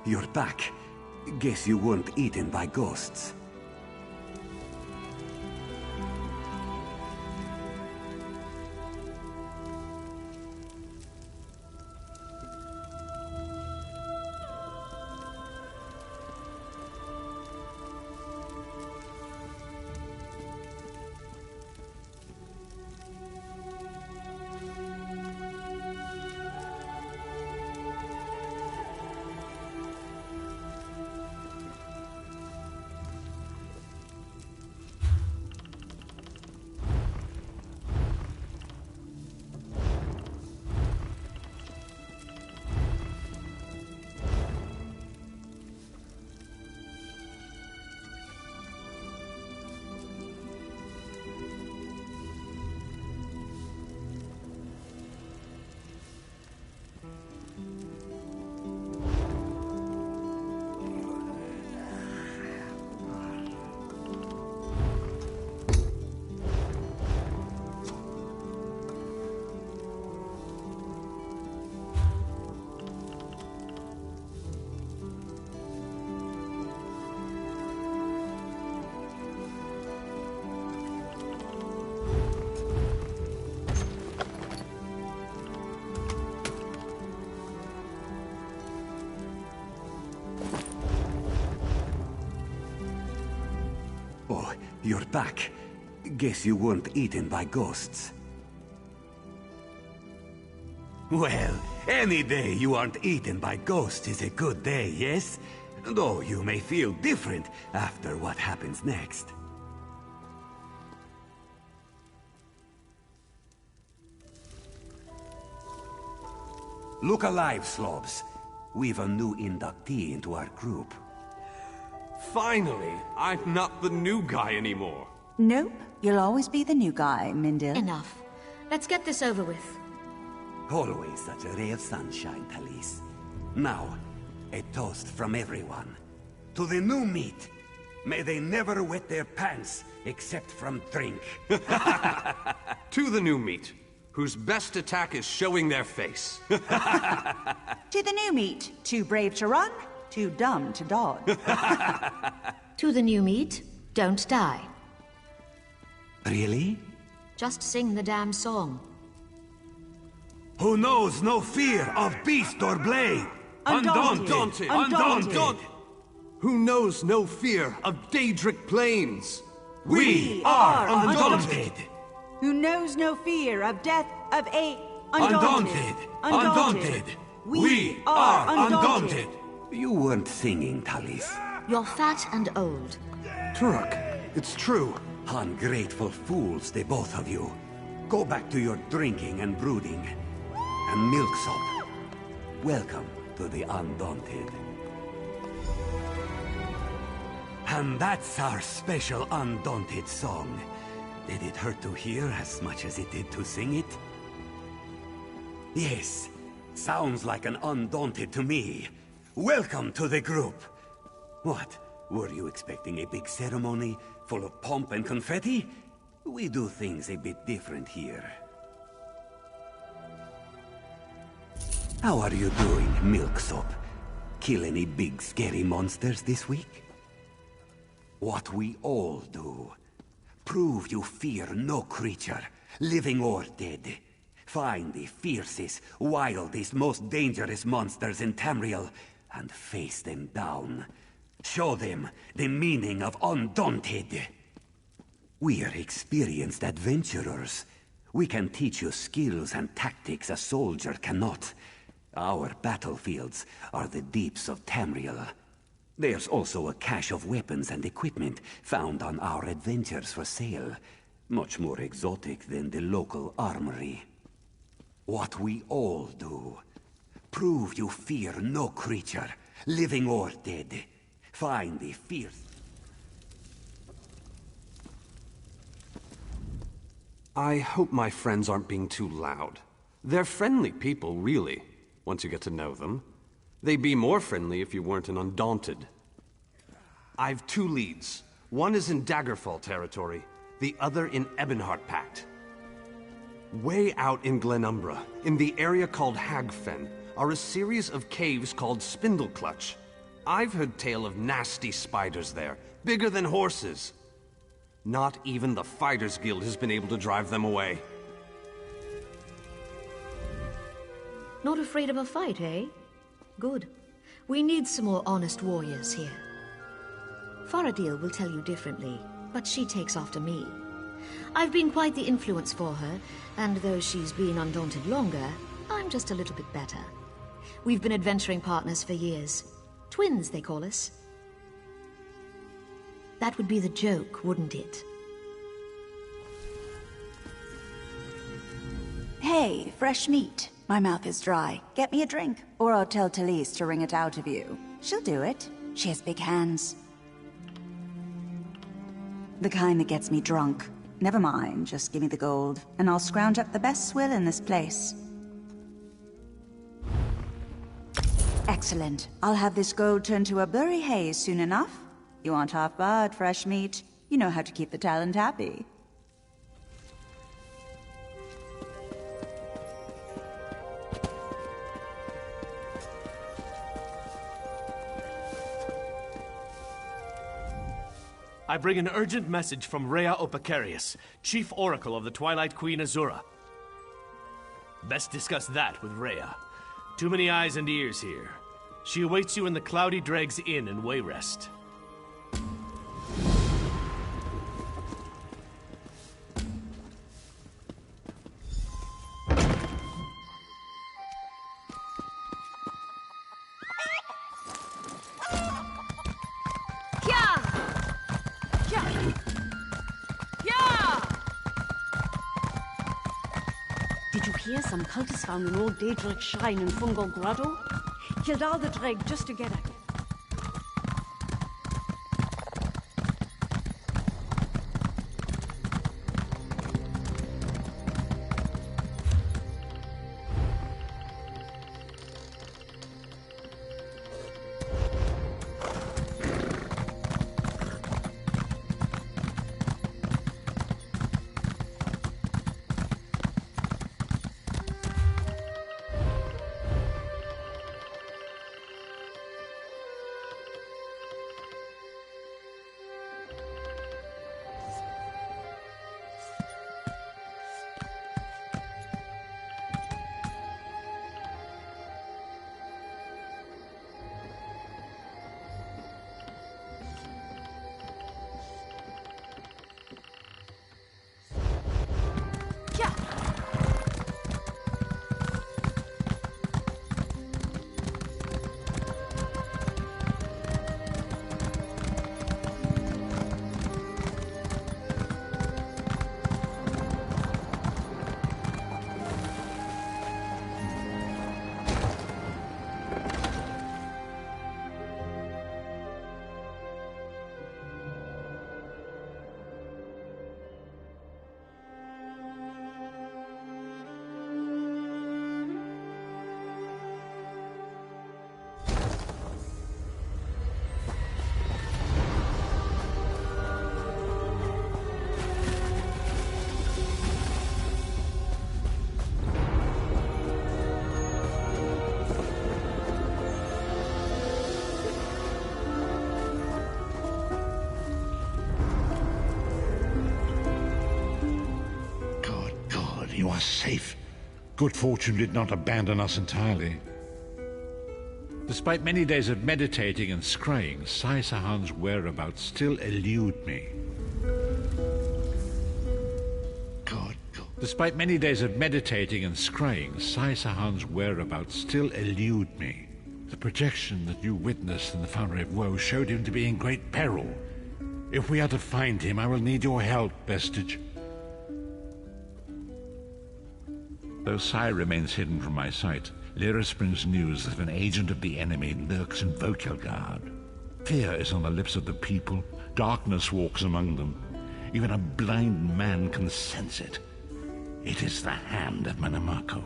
you're back. Guess you weren't eaten by ghosts. Oh, you're back. Guess you weren't eaten by ghosts. Well, any day you aren't eaten by ghosts is a good day, yes? Though you may feel different after what happens next. Look alive, slobs. We've a new inductee into our group. Finally, I'm not the new guy anymore. Nope, you'll always be the new guy, Mindil. Enough. Let's get this over with. Always such a ray of sunshine, Talise. Now, a toast from everyone. To the new meat. May they never wet their pants, except from drink. To the new meat, whose best attack is showing their face. To the new meat, too brave to run, too dumb to dodge. To the new meat, don't die. Really? Just sing the damn song. Who knows no fear of beast or blade? Undaunted! Undaunted! Who knows no fear of Daedric plains? We are undaunted! Who knows no fear of death, of age. Undaunted! Undaunted! We are undaunted! You weren't singing, Talise. You're fat and old. Turok, it's true. Ungrateful fools, the both of you. Go back to your drinking and brooding. And milksop. Welcome to the Undaunted. And that's our special Undaunted song. Did it hurt to hear as much as it did to sing it? Yes, sounds like an Undaunted to me. Welcome to the group. What, were you expecting a big ceremony full of pomp and confetti? We do things a bit different here. How are you doing, Milksop? Kill any big scary monsters this week? What we all do. Prove you fear no creature, living or dead. Find the fiercest, wildest, most dangerous monsters in Tamriel, and face them down. Show them the meaning of undaunted. We're experienced adventurers. We can teach you skills and tactics a soldier cannot. Our battlefields are the deeps of Tamriel. There's also a cache of weapons and equipment found on our adventures for sale. Much more exotic than the local armory. What we all do. Prove you fear no creature, living or dead. Find the fierce... I hope my friends aren't being too loud. They're friendly people, really, once you get to know them. They'd be more friendly if you weren't an Undaunted. I've two leads. One is in Daggerfall territory, the other in Ebonheart Pact. Way out in Glenumbra, in the area called Hagfen, are a series of caves called Spindleclutch. I've heard tale of nasty spiders there, bigger than horses. Not even the Fighters Guild has been able to drive them away. Not afraid of a fight, eh? Good. We need some more honest warriors here. Faradil will tell you differently, but she takes after me. I've been quite the influence for her, and though she's been undaunted longer, I'm just a little bit better. We've been adventuring partners for years. Twins, they call us. That would be the joke, wouldn't it? Hey, fresh meat. My mouth is dry. Get me a drink, or I'll tell Talise to wring it out of you. She'll do it. She has big hands. The kind that gets me drunk. Never mind, just give me the gold, and I'll scrounge up the best swill in this place. Excellent. I'll have this gold turn to a blurry haze soon enough. You aren't half-barred, fresh meat. You know how to keep the talent happy. I bring an urgent message from Rhea Opacarius, Chief Oracle of the Twilight Queen Azura. Best discuss that with Rhea. Too many eyes and ears here. She awaits you in the Cloudy Dregs Inn in Wayrest. Did you hear some cultists found an old Daedric shrine in Fungal Grotto? Killed all the dreg just to get it. You are safe. Good fortune did not abandon us entirely. Despite many days of meditating and scrying, Sai Sahan's whereabouts still elude me. Despite many days of meditating and scrying, Sai Sahan's whereabouts still elude me. The projection that you witnessed in the Foundry of Woe showed him to be in great peril. If we are to find him, I will need your help, Vestige. Though Sai remains hidden from my sight, Lyris brings news that an agent of the enemy lurks in Vokelgard. Fear is on the lips of the people, darkness walks among them. Even a blind man can sense it. It is the hand of Menamarco.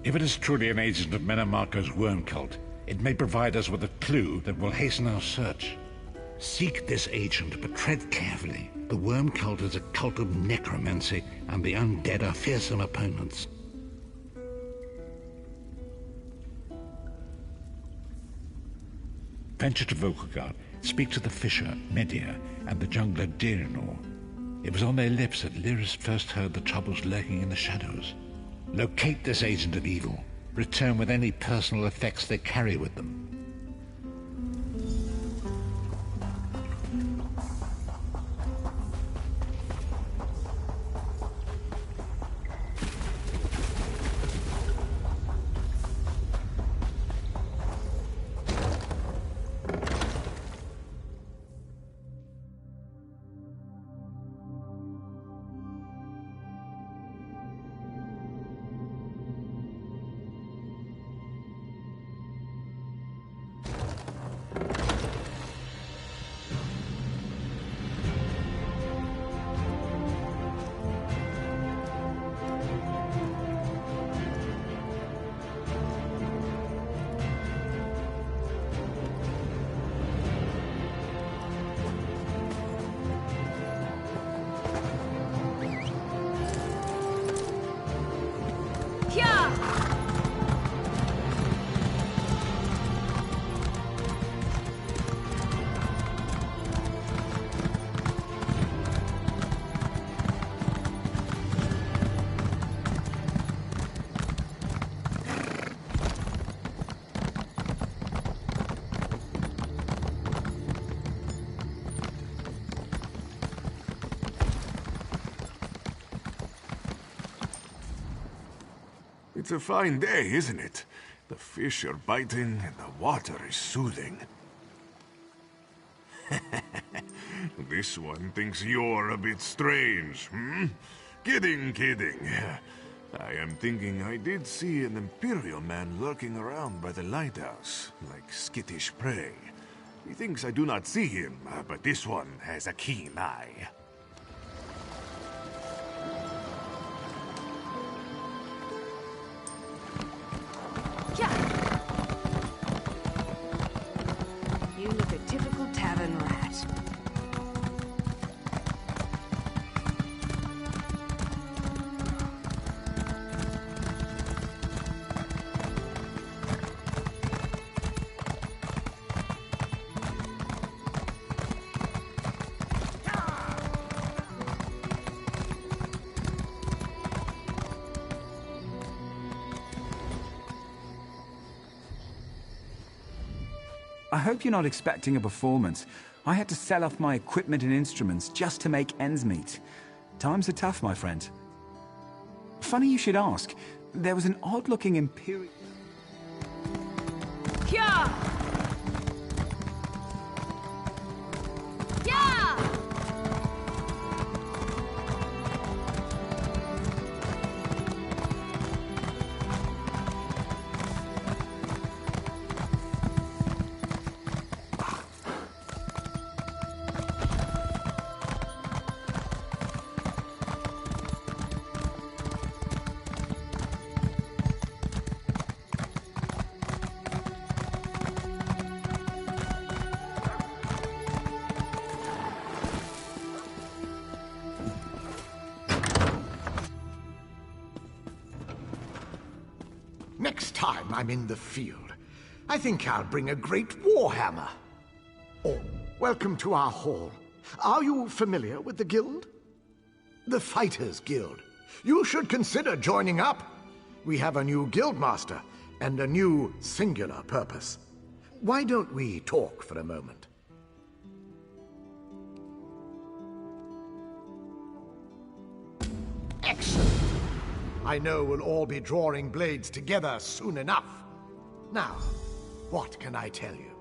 If it is truly an agent of Menamarco's worm cult, it may provide us with a clue that will hasten our search. Seek this agent, but tread carefully. The worm cult is a cult of necromancy, and the undead are fearsome opponents. Venture to Vokelgard, speak to the fisher, Media, and the jungler, Dirinor. It was on their lips that Lyris first heard the troubles lurking in the shadows. Locate this agent of evil. Return with any personal effects they carry with them. It's a fine day, isn't it? The fish are biting and the water is soothing. This one thinks you're a bit strange, hmm? Kidding. I am thinking I did see an Imperial man lurking around by the lighthouse, like skittish prey. He thinks I do not see him, but this one has a keen eye. You look a typical tavern rat. I hope you're not expecting a performance. I had to sell off my equipment and instruments just to make ends meet. Times are tough, my friend. Funny you should ask. There was an odd-looking Imperial... Next time I'm in the field, I think I'll bring a great warhammer. Oh, welcome to our hall. Are you familiar with the guild? The Fighters Guild. You should consider joining up. We have a new guildmaster and a new singular purpose. Why don't we talk for a moment? Excellent. I know we'll all be drawing blades together soon enough. Now, what can I tell you?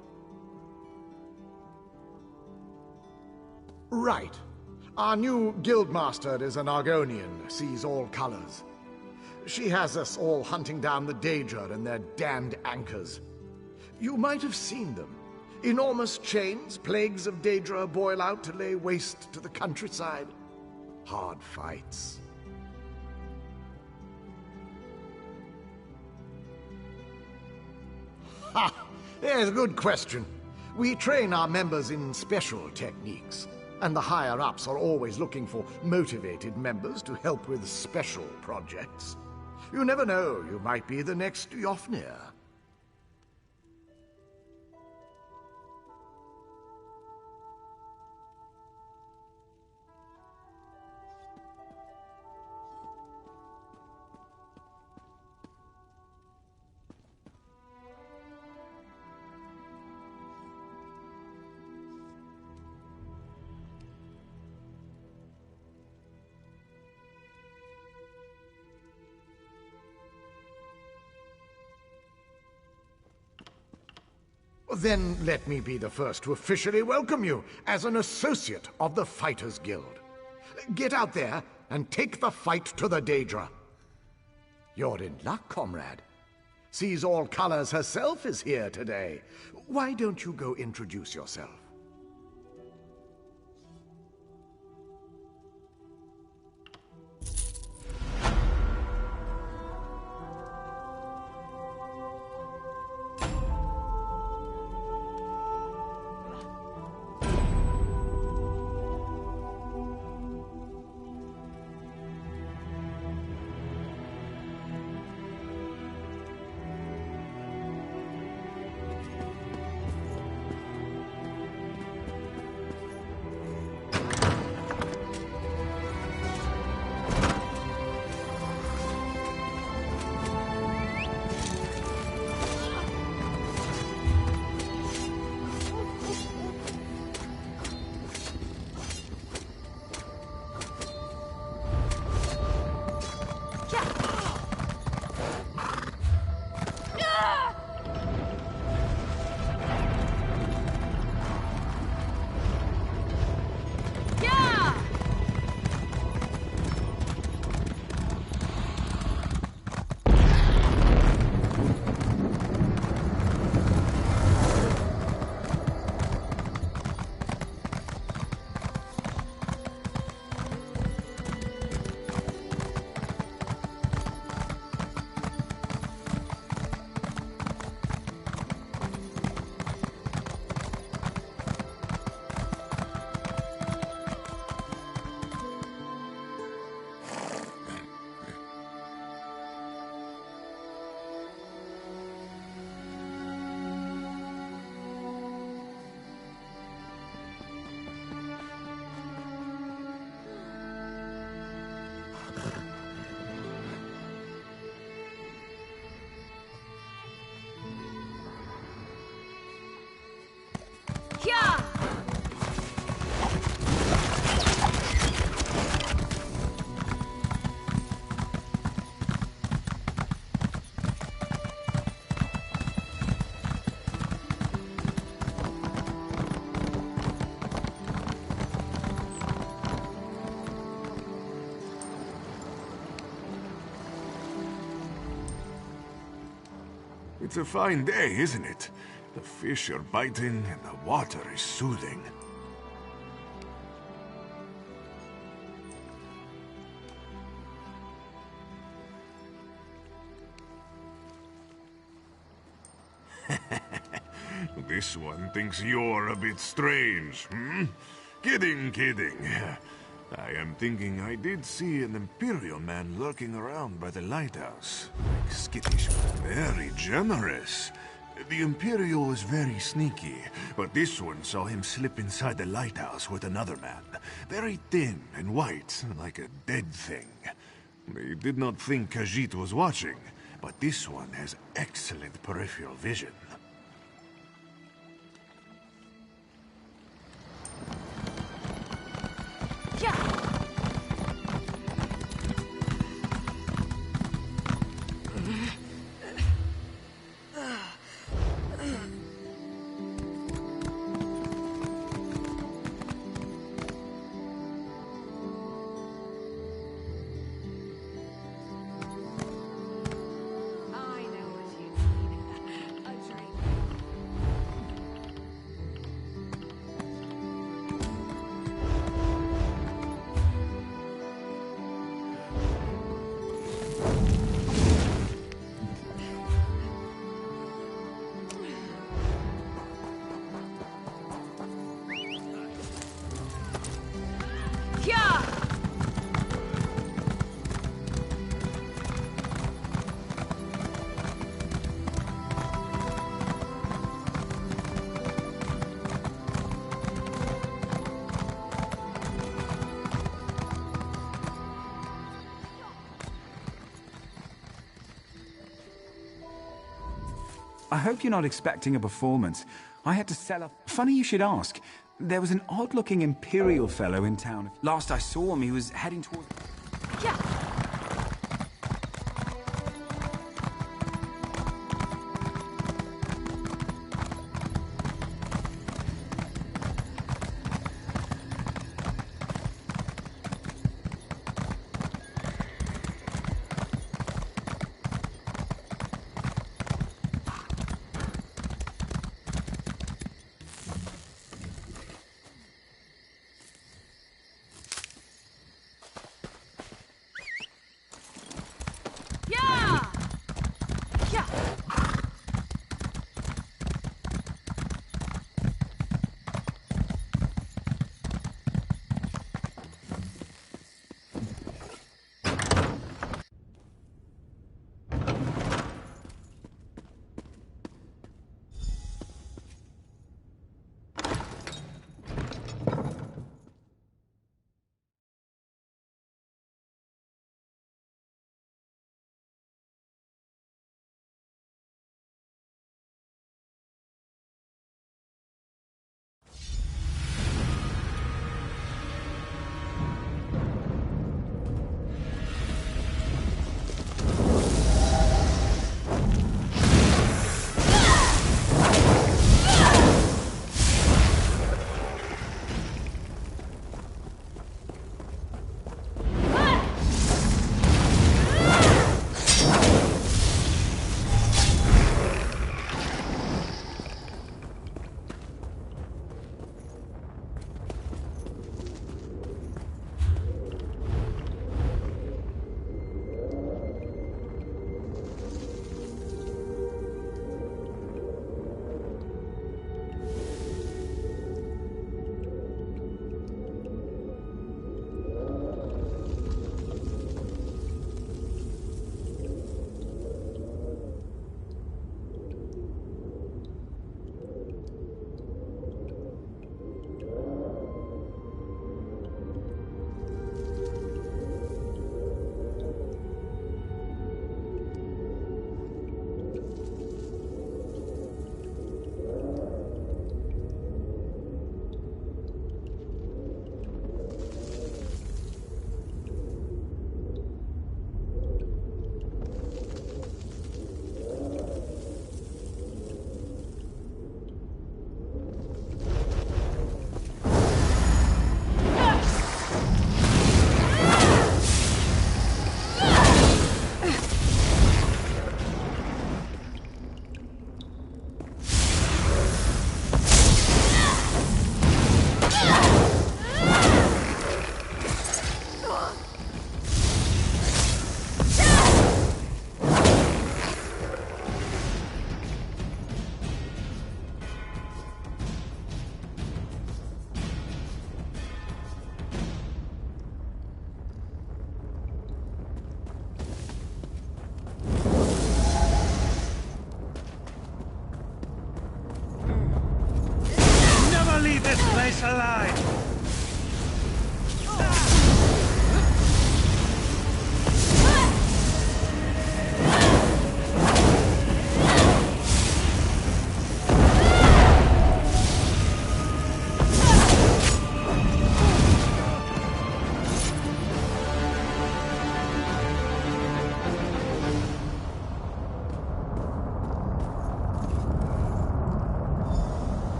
Right. Our new guildmaster is an Argonian, sees all colors. She has us all hunting down the Daedra and their damned anchors. You might have seen them. Enormous chains, plagues of Daedra boil out to lay waste to the countryside. Hard fights. Ha! There's a good question. We train our members in special techniques, and the higher-ups are always looking for motivated members to help with special projects. You never know, you might be the next Yofnir. Then let me be the first to officially welcome you as an associate of the Fighters Guild. Get out there and take the fight to the Daedra. You're in luck, comrade. Sees All Colors herself is here today. Why don't you go introduce yourself? It's a fine day, isn't it? The fish are biting and the water is soothing. This one thinks you're a bit strange, hmm? Kidding, kidding. I am thinking I did see an Imperial man lurking around by the lighthouse. Like skittish, very generous. The Imperial was very sneaky, but this one saw him slip inside the lighthouse with another man. Very thin and white, like a dead thing. They did not think Khajiit was watching, but this one has excellent peripheral vision. I hope you're not expecting a performance. I had to sell off... Funny you should ask. There was an odd-looking Imperial fellow in town. Last I saw him, he was heading towards...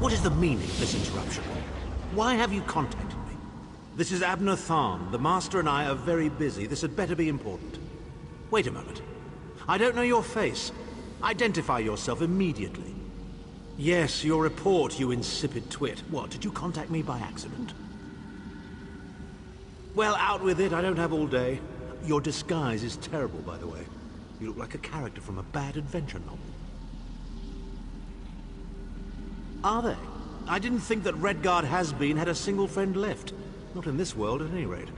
What is the meaning of this interruption? Why have you contacted me? This is Abner Tharn. The Master and I are very busy. This had better be important. Wait a moment. I don't know your face. Identify yourself immediately. Yes, your report, you insipid twit. What, did you contact me by accident? Well, out with it. I don't have all day. Your disguise is terrible, by the way. You look like a character from a bad adventure novel. Are they? I didn't think that Redguard has-been had a single friend left. Not in this world, at any rate.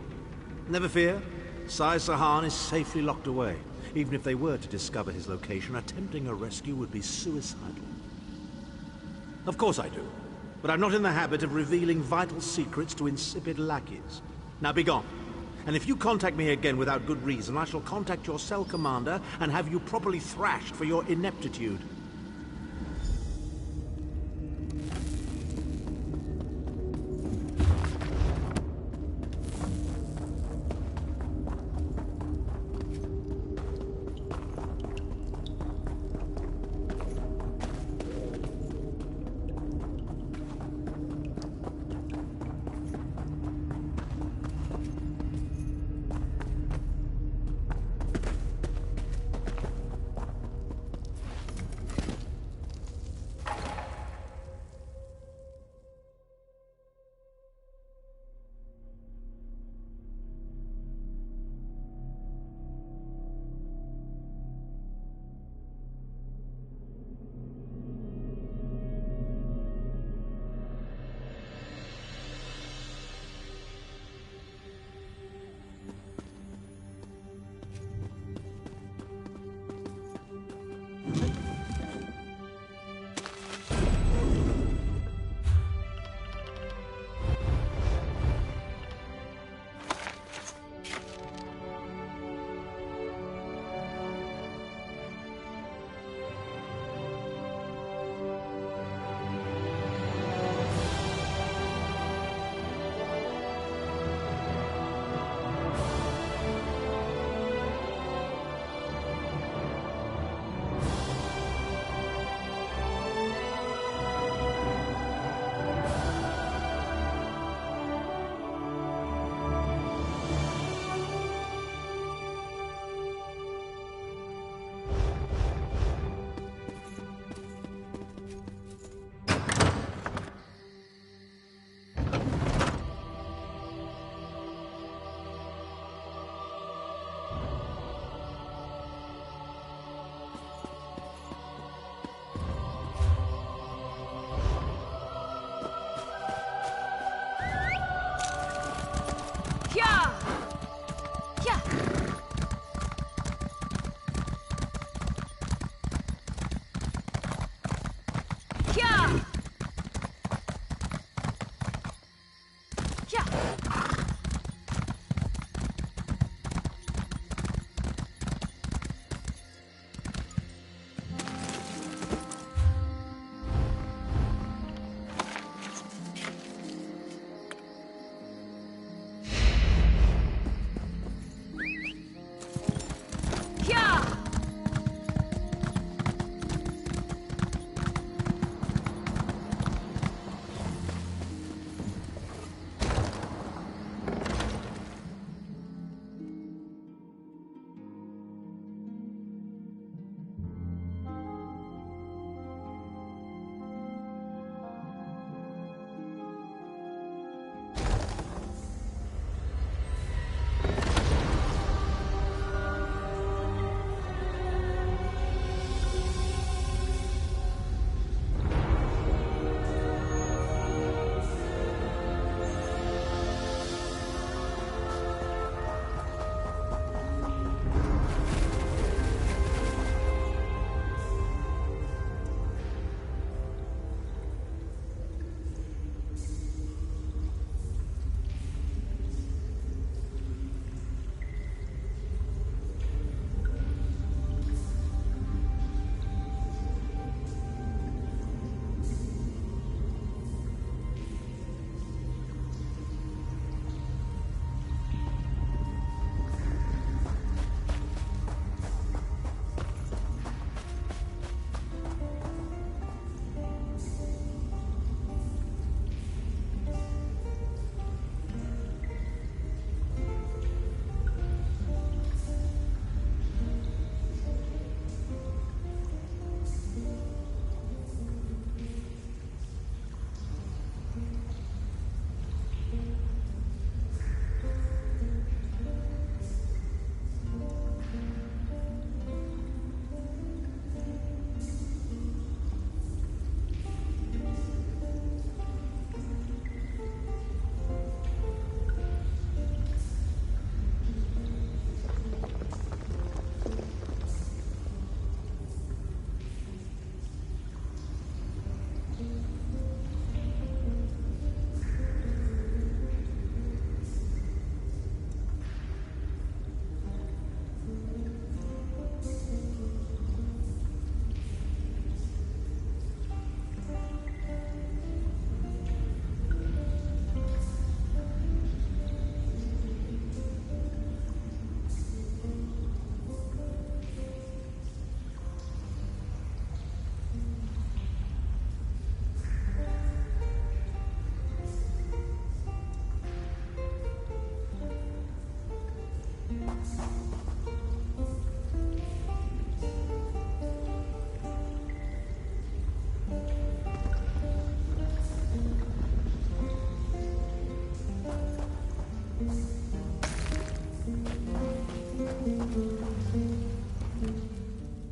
Never fear. Sai Sahan is safely locked away. Even if they were to discover his location, attempting a rescue would be suicidal. Of course I do. But I'm not in the habit of revealing vital secrets to insipid lackeys. Now be gone. And if you contact me again without good reason, I shall contact your cell commander and have you properly thrashed for your ineptitude.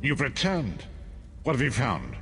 You've returned. What have you found?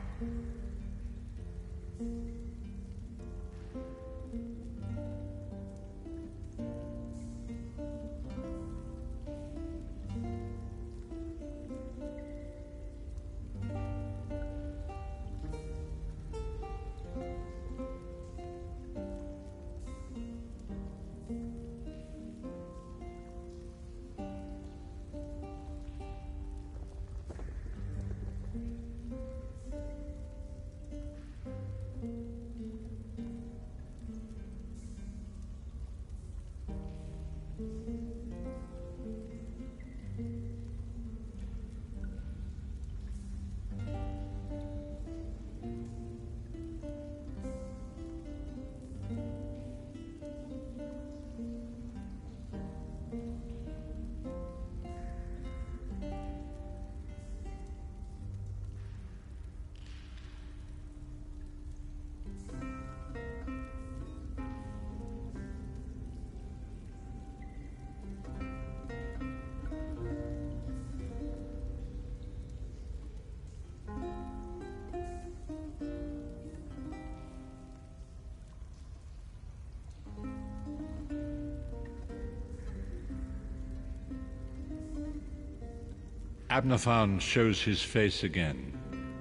Abnathan shows his face again.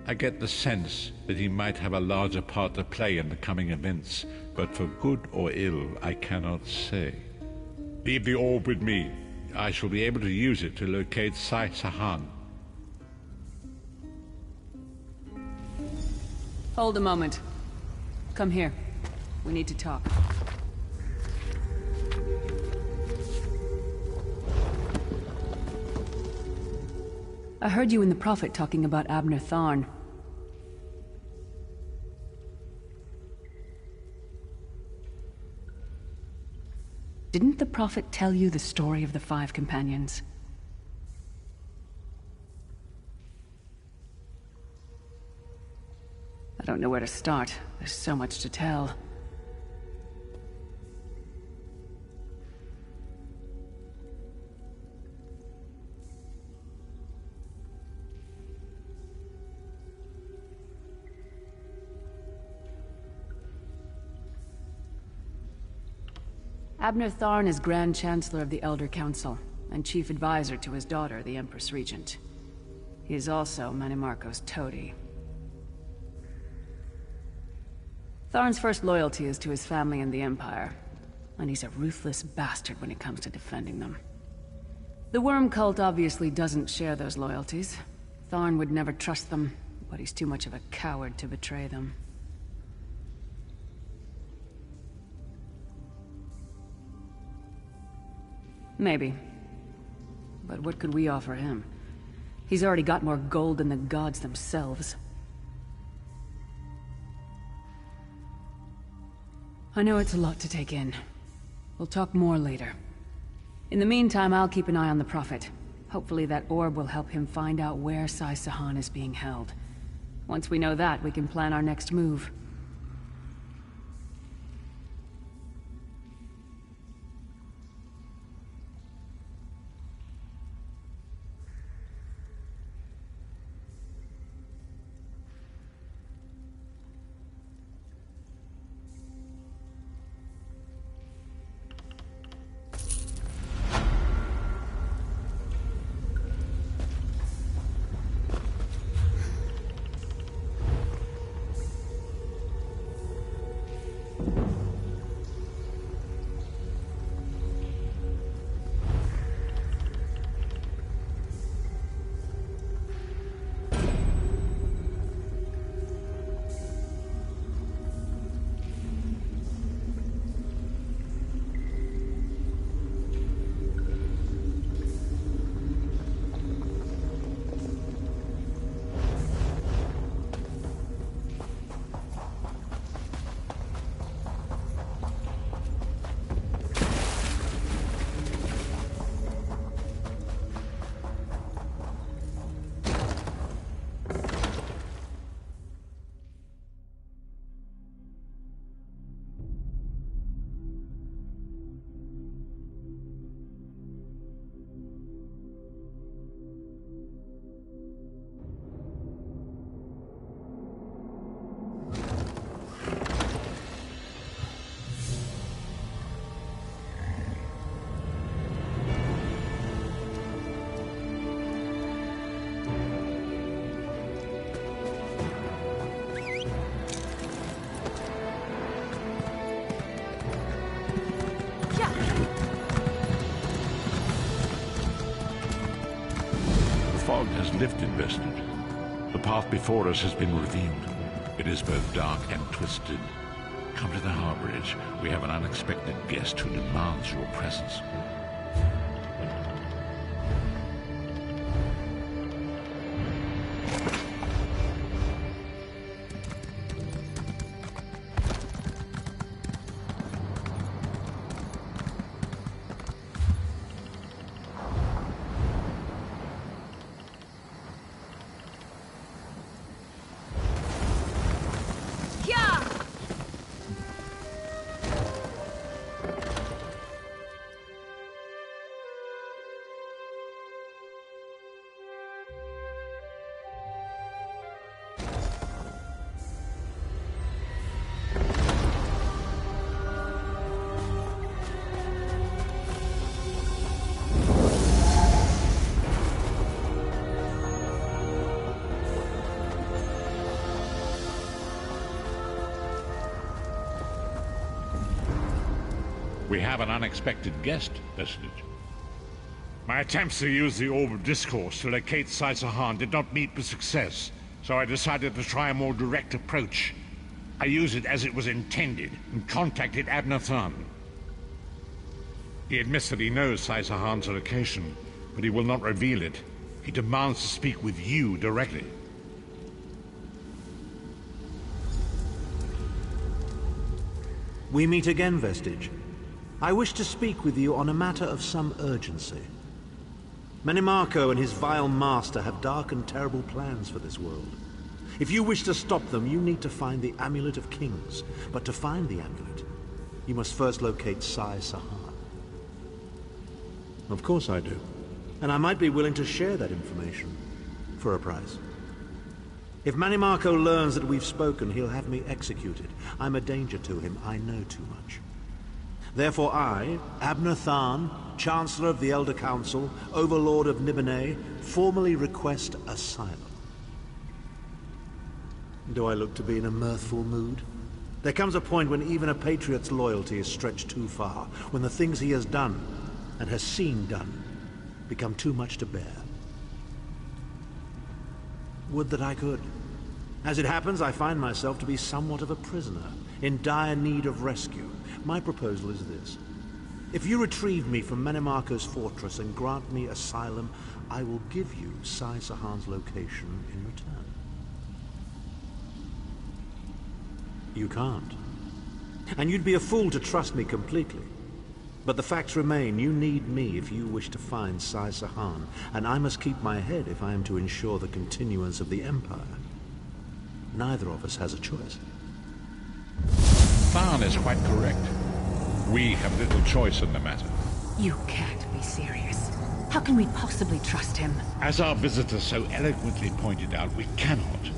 I get the sense that he might have a larger part to play in the coming events, but for good or ill, I cannot say. Leave the orb with me. I shall be able to use it to locate Sai Sahan. Hold a moment. Come here. We need to talk. I heard you and the Prophet talking about Abner Tharn. Didn't the Prophet tell you the story of the 5 companions? I don't know where to start. There's so much to tell. Abner Tharn is Grand Chancellor of the Elder Council, and Chief Advisor to his daughter, the Empress Regent. He is also Manimarco's toady. Tharn's first loyalty is to his family and the Empire, and he's a ruthless bastard when it comes to defending them. The Worm Cult obviously doesn't share those loyalties. Tharn would never trust them, but he's too much of a coward to betray them. Maybe. But what could we offer him? He's already got more gold than the gods themselves. I know it's a lot to take in. We'll talk more later. In the meantime, I'll keep an eye on the Prophet. Hopefully that orb will help him find out where Sai Sahan is being held. Once we know that, we can plan our next move. fog has lifted, Vestige. The path before us has been revealed. It is both dark and twisted. Come to the harborage. We have an unexpected guest who demands your presence. We have an unexpected guest, Vestige. My attempts to use the Orb of Discourse to locate Sai-Sahan did not meet with success, so I decided to try a more direct approach. I used it as it was intended, and contacted Abner Than. He admits that he knows Sai-Sahan's location, but he will not reveal it. He demands to speak with you directly. We meet again, Vestige. I wish to speak with you on a matter of some urgency. Menimarco and his vile master have dark and terrible plans for this world. If you wish to stop them, you need to find the Amulet of Kings. But to find the amulet, you must first locate Sai-Sahan. Of course I do. And I might be willing to share that information for a price. If Menimarco learns that we've spoken, he'll have me executed. I'm a danger to him. I know too much. Therefore I, Abner Than, Chancellor of the Elder Council, Overlord of Nibene, formally request asylum. Do I look to be in a mirthful mood? There comes a point when even a patriot's loyalty is stretched too far, when the things he has done, and has seen done, become too much to bear. Would that I could. As it happens, I find myself to be somewhat of a prisoner, in dire need of rescue. My proposal is this. If you retrieve me from Menimarco's fortress and grant me asylum, I will give you Sai-Sahan's location in return. You can't. And you'd be a fool to trust me completely. But the facts remain. You need me if you wish to find Sai-Sahan, and I must keep my head if I am to ensure the continuance of the Empire. Neither of us has a choice. Than is quite correct. We have little choice in the matter. You can't be serious. How can we possibly trust him? As our visitor so eloquently pointed out, we cannot.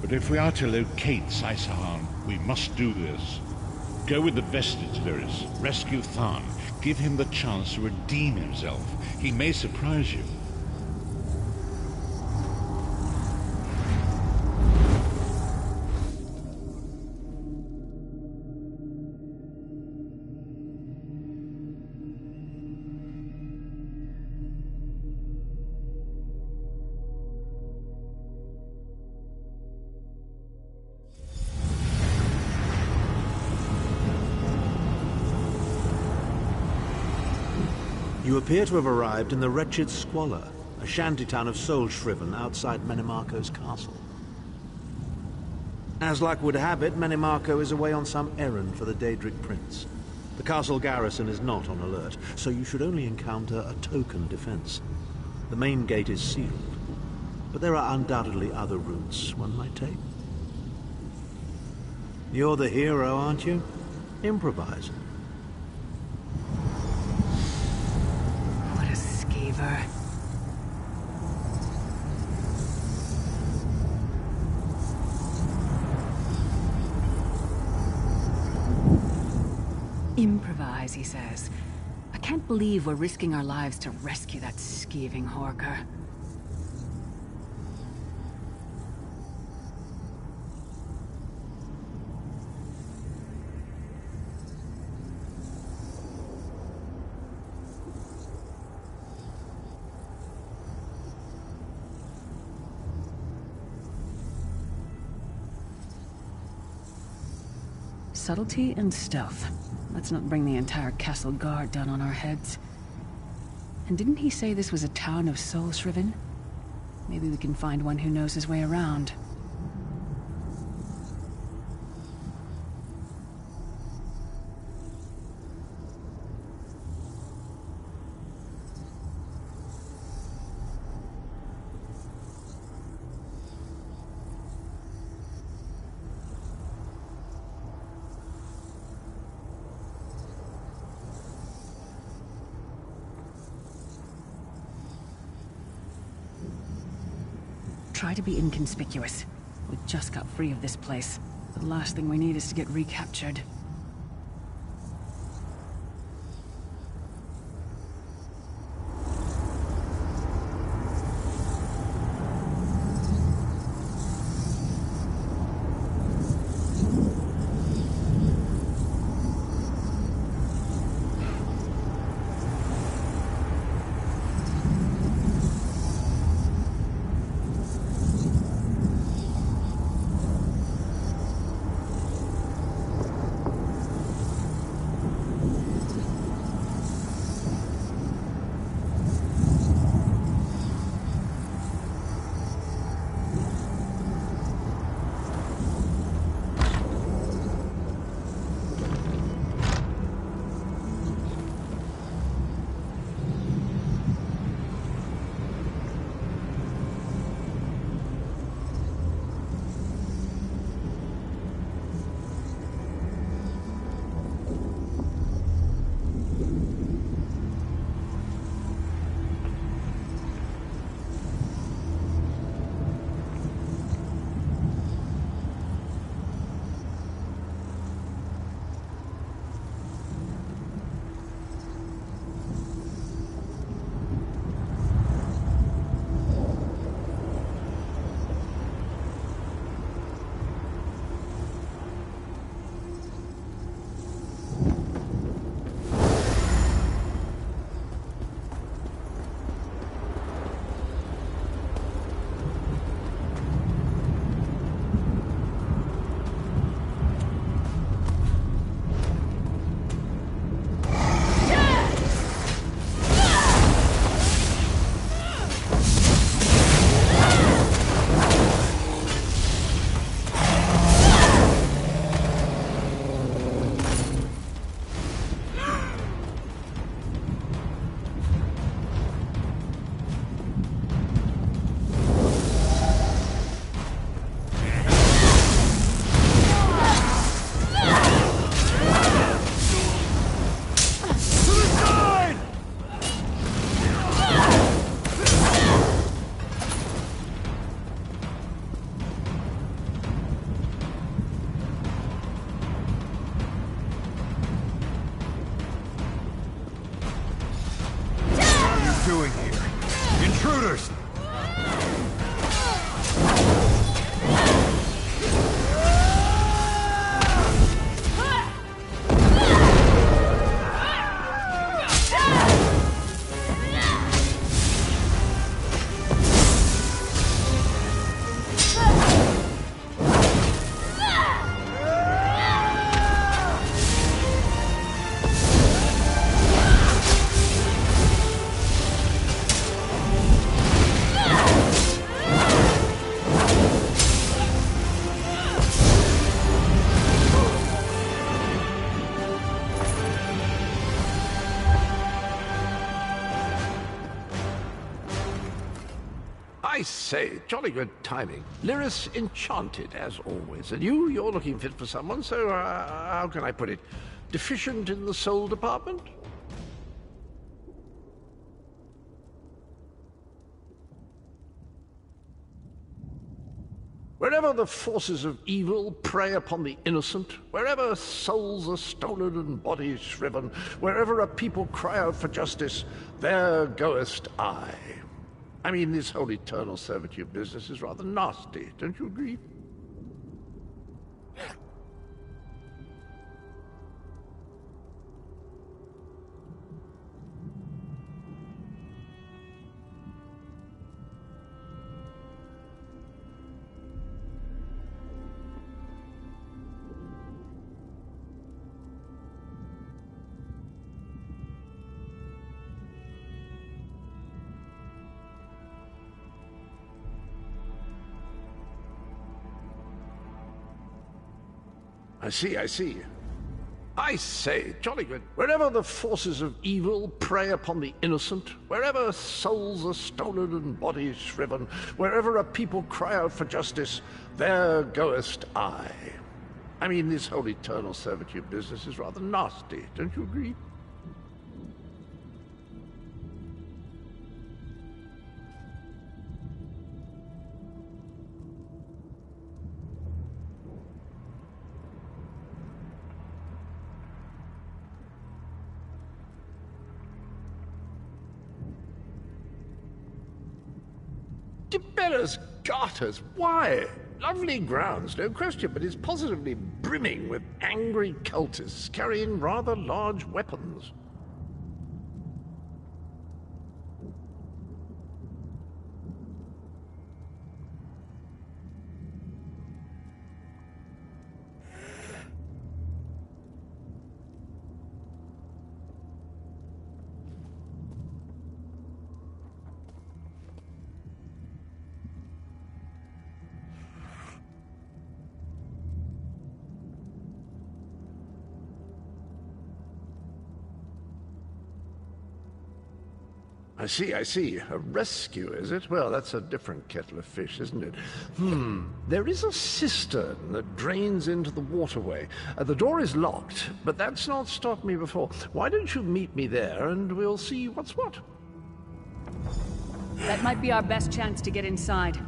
But if we are to locate Sai-Sahan, we must do this. Go with the Vestige, Lyris. Rescue Than. Give him the chance to redeem himself. He may surprise you. You appear to have arrived in the wretched Squalor, a shantytown of Solshriven outside Menimarco's castle. As luck would have it, Menimarco is away on some errand for the Daedric Prince. The castle garrison is not on alert, so you should only encounter a token defense. The main gate is sealed, but there are undoubtedly other routes one might take. You're the hero, aren't you? Improvise. What a skeever. Improvise, he says. I can't believe we're risking our lives to rescue that skeeving Horker. subtlety and stealth. Let's not bring the entire castle guard down on our heads. And didn't he say this was a town of soul-shriven? Maybe we can find one who knows his way around. Try to be inconspicuous. We just got free of this place. The last thing we need is to get recaptured. doing here? Intruders! I say, jolly good timing. Lyris enchanted, as always. And you're looking fit for someone, so how can I put it? Deficient in the soul department? Wherever the forces of evil prey upon the innocent, wherever souls are stolen and bodies shriven, wherever a people cry out for justice, there goest I. I mean, this whole eternal servitude business is rather nasty, don't you agree? I see, I see. I say, jolly good. Wherever the forces of evil prey upon the innocent, wherever souls are stolen and bodies shriven, wherever a people cry out for justice, there goest I. I mean, this whole eternal servitude business is rather nasty, don't you agree? Tiberius Garters, why? Lovely grounds, no question, but it's positively brimming with angry cultists carrying rather large weapons. I see, I see. A rescue, is it? Well, that's a different kettle of fish, isn't it? There is a cistern that drains into the waterway. The door is locked, but that's not stopped me before. Why don't you meet me there, and we'll see what's what? That might be our best chance to get inside.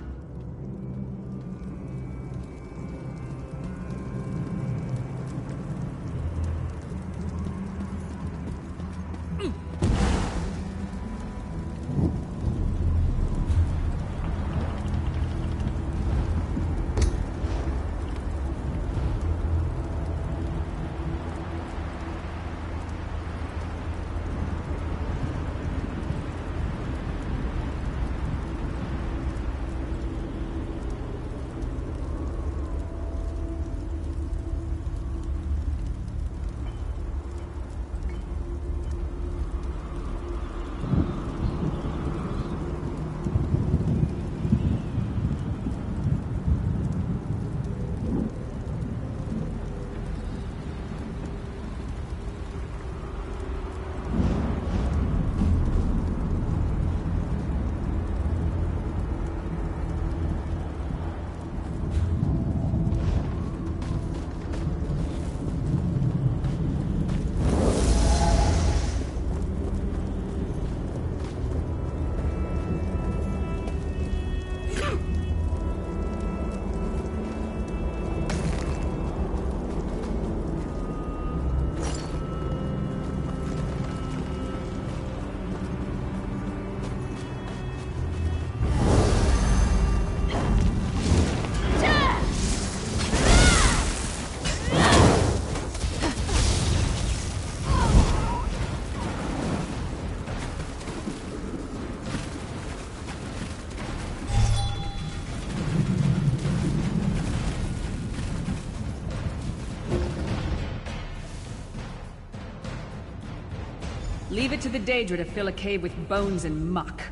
Leave it to the Daedra to fill a cave with bones and muck.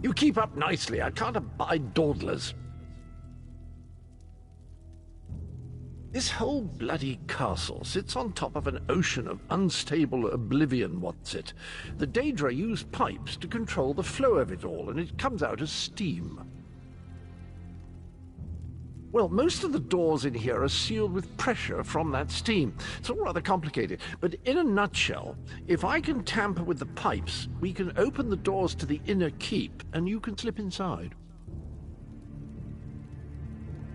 You keep up nicely. I can't abide dawdlers. This whole bloody castle sits on top of an ocean of unstable oblivion, what's it? The Daedra use pipes to control the flow of it all, and it comes out as steam. Well, most of the doors in here are sealed with pressure from that steam. It's all rather complicated, but in a nutshell, if I can tamper with the pipes, we can open the doors to the inner keep, and you can slip inside.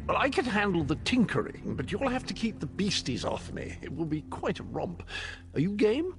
Well, I can handle the tinkering, but you'll have to keep the beasties off me. It will be quite a romp. Are you game?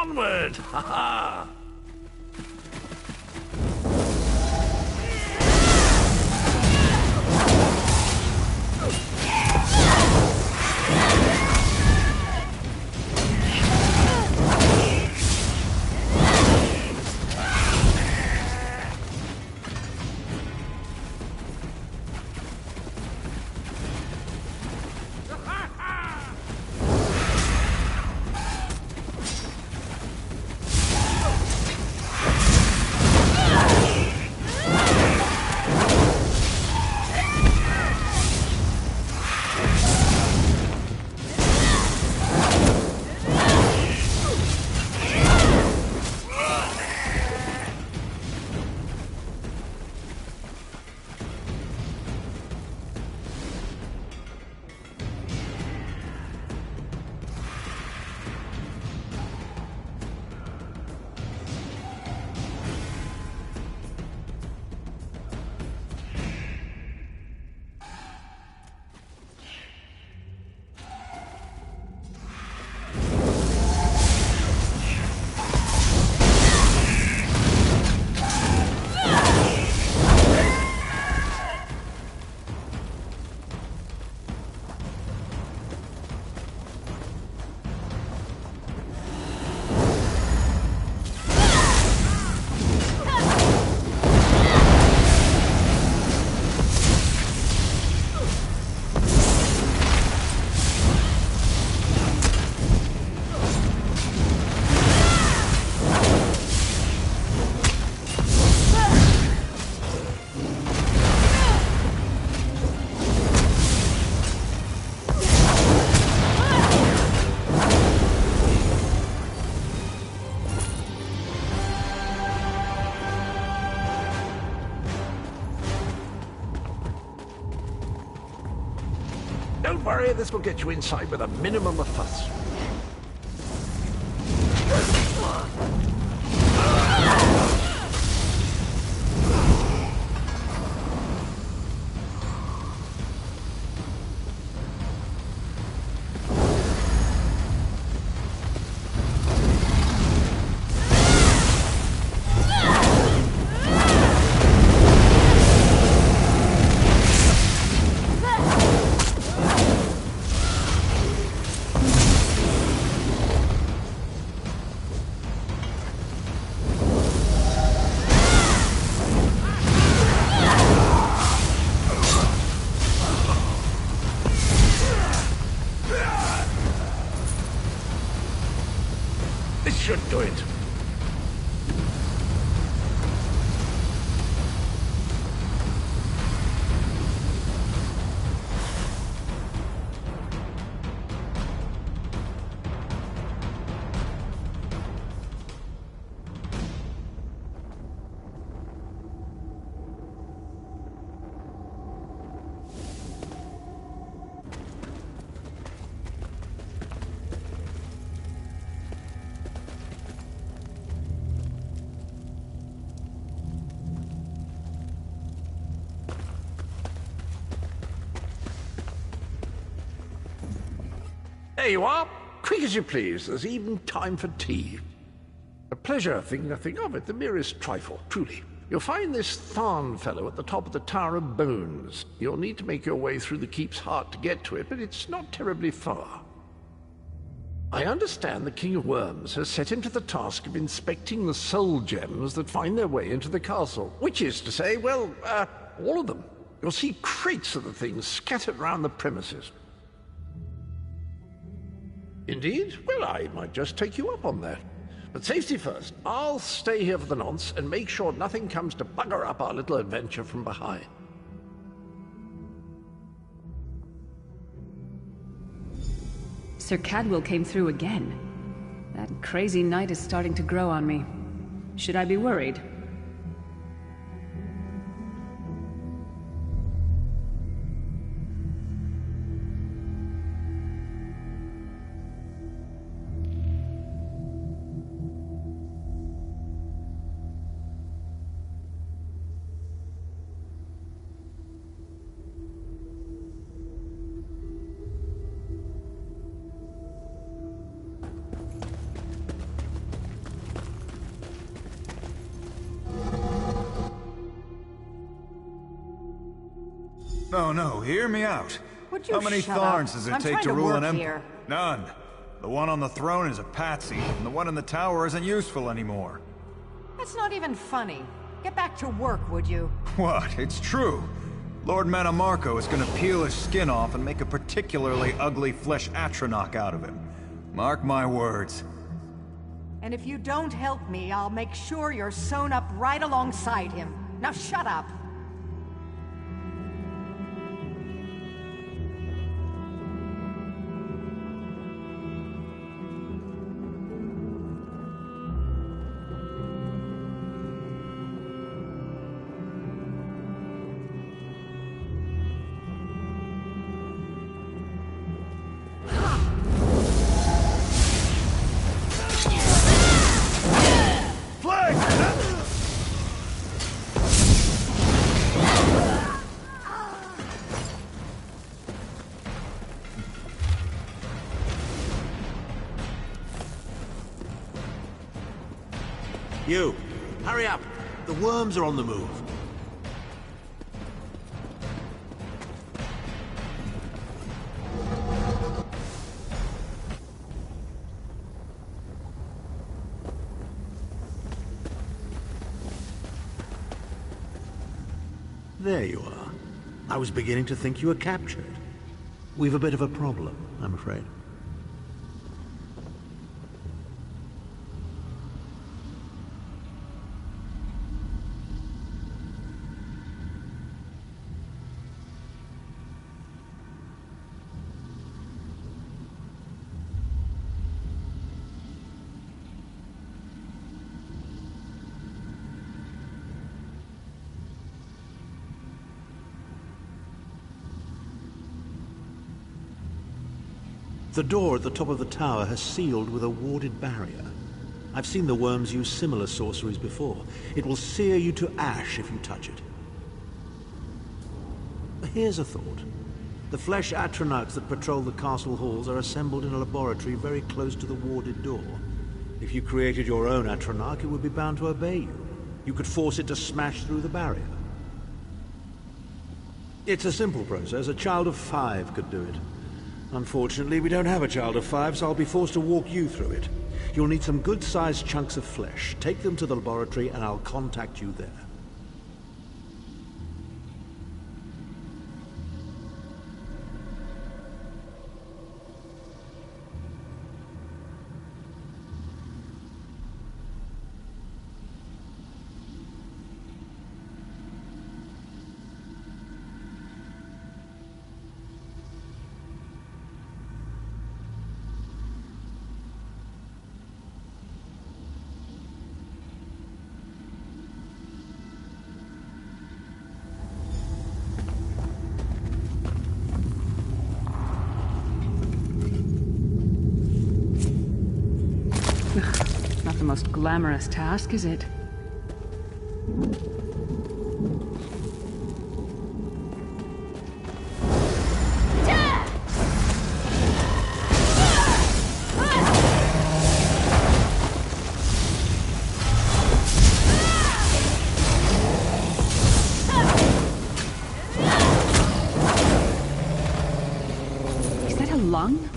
Onward! Ha ha! Don't worry, this will get you inside with a minimum of fuss. This should do it. There you are. Quick as you please. There's even time for tea. A pleasure, think nothing of it. The merest trifle, truly. You'll find this Tharn fellow at the top of the Tower of Bones. You'll need to make your way through the keep's heart to get to it, but it's not terribly far. I understand the King of Worms has set him to the task of inspecting the soul gems that find their way into the castle. Which is to say, well, all of them. You'll see crates of the things scattered around the premises. Indeed? Well, I might just take you up on that. But safety first. I'll stay here for the nonce and make sure nothing comes to bugger up our little adventure from behind. Sir Cadwell came through again. That crazy night is starting to grow on me. Should I be worried? No, hear me out. Would you How many shut thorns up? does it I'm take trying to rule work an empire? here. None. The one on the throne is a patsy, and the one in the tower isn't useful anymore. That's not even funny. Get back to work, would you? What? It's true. Lord Manamarco is gonna peel his skin off and make a particularly ugly flesh Atronach out of him. Mark my words. And if you don't help me, I'll make sure you're sewn up right alongside him. Now shut up! You, hurry up. The worms are on the move. There you are. I was beginning to think you were captured. We've a bit of a problem, I'm afraid. The door at the top of the tower has sealed with a warded barrier. I've seen the worms use similar sorceries before. It will sear you to ash if you touch it. Here's a thought. The flesh Atronachs that patrol the castle halls are assembled in a laboratory very close to the warded door. If you created your own Atronach, it would be bound to obey you. You could force it to smash through the barrier. It's a simple process. A child of 5 could do it. Unfortunately, we don't have a child of 5, so I'll be forced to walk you through it. You'll need some good-sized chunks of flesh. Take them to the laboratory and I'll contact you there. Not the most glamorous task, is it? Is that a lung?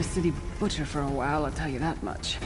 City butcher for a while, I'll tell you that much.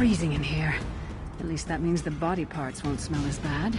freezing in here. At least that means the body parts won't smell as bad.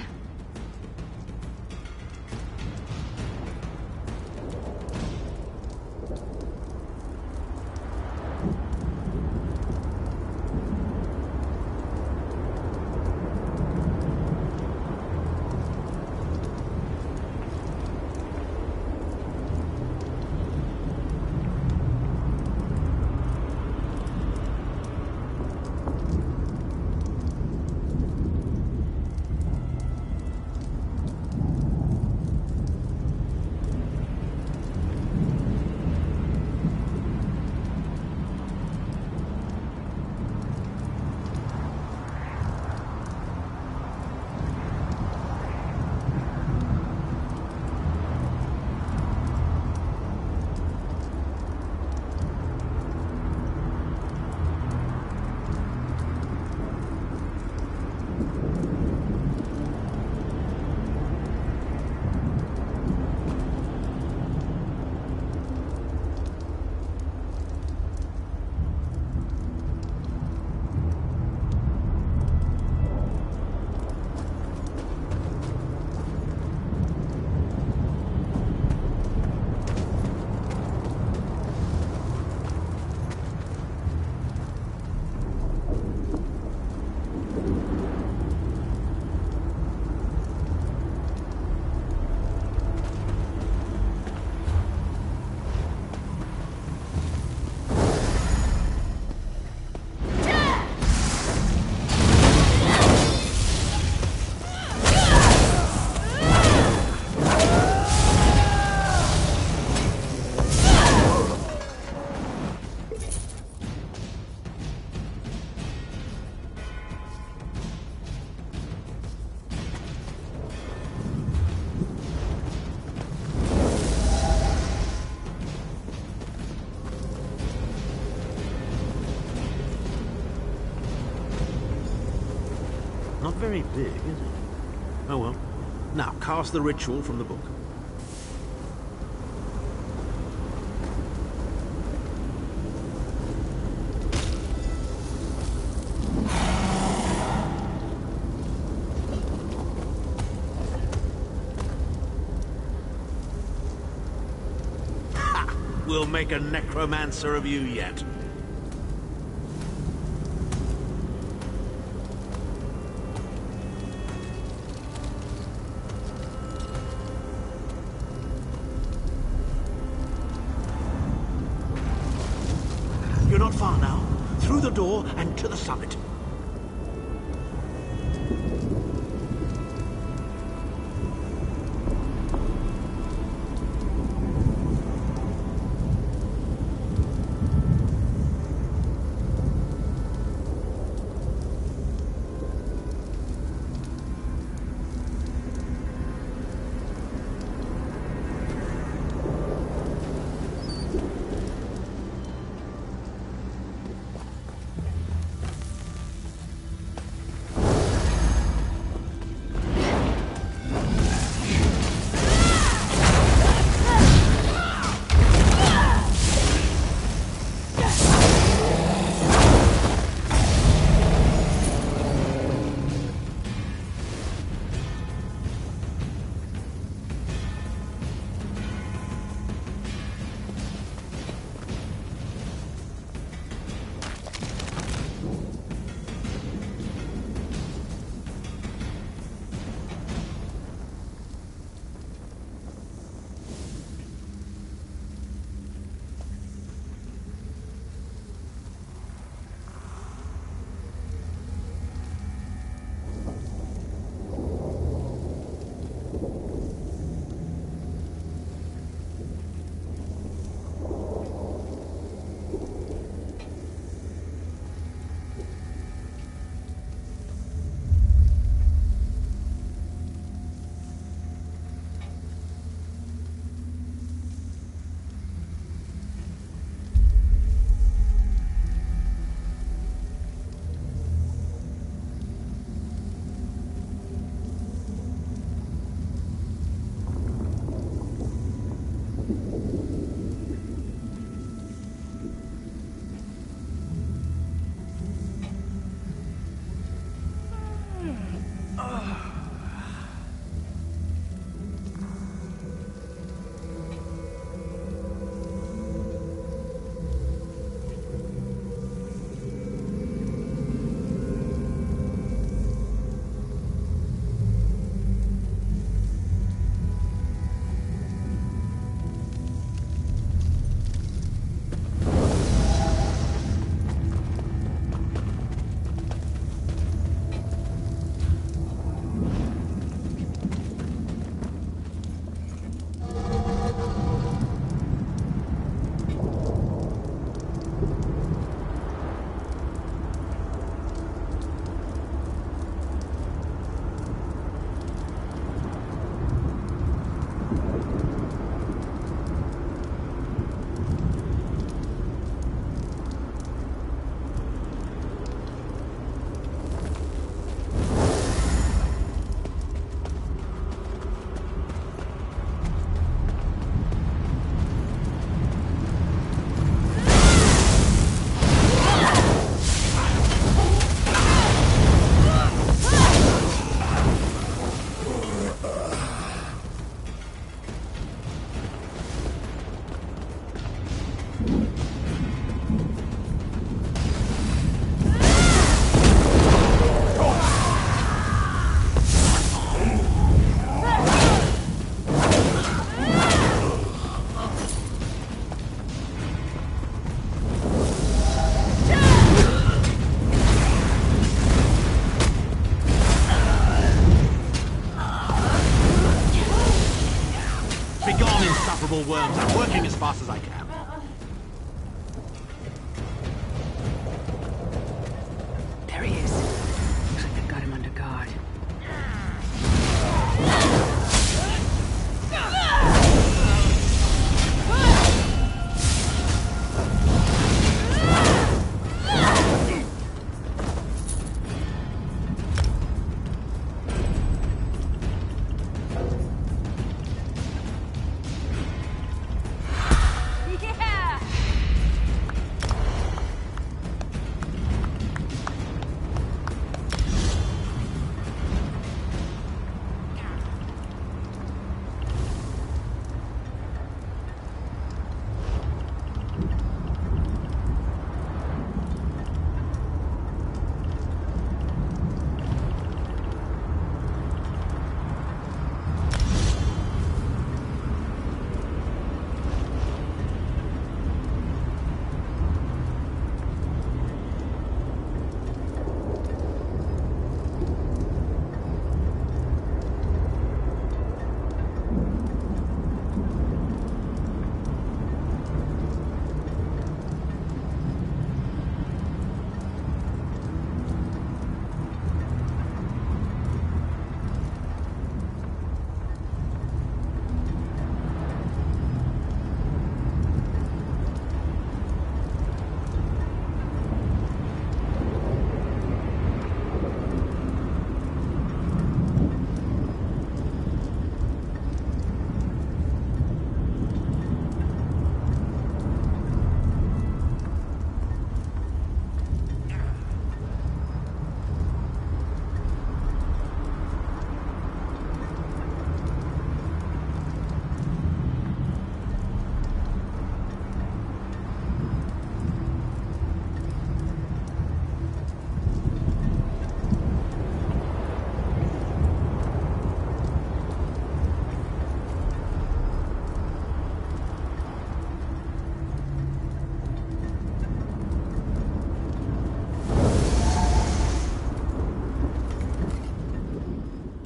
Not very big, is it? Oh well. Now, cast the ritual from the book. Ha! We'll make a necromancer of you yet. You're not far now. Through the door and to the summit. insufferable worms. I'm working as fast as I can. There he is. Looks like they've got him under guard.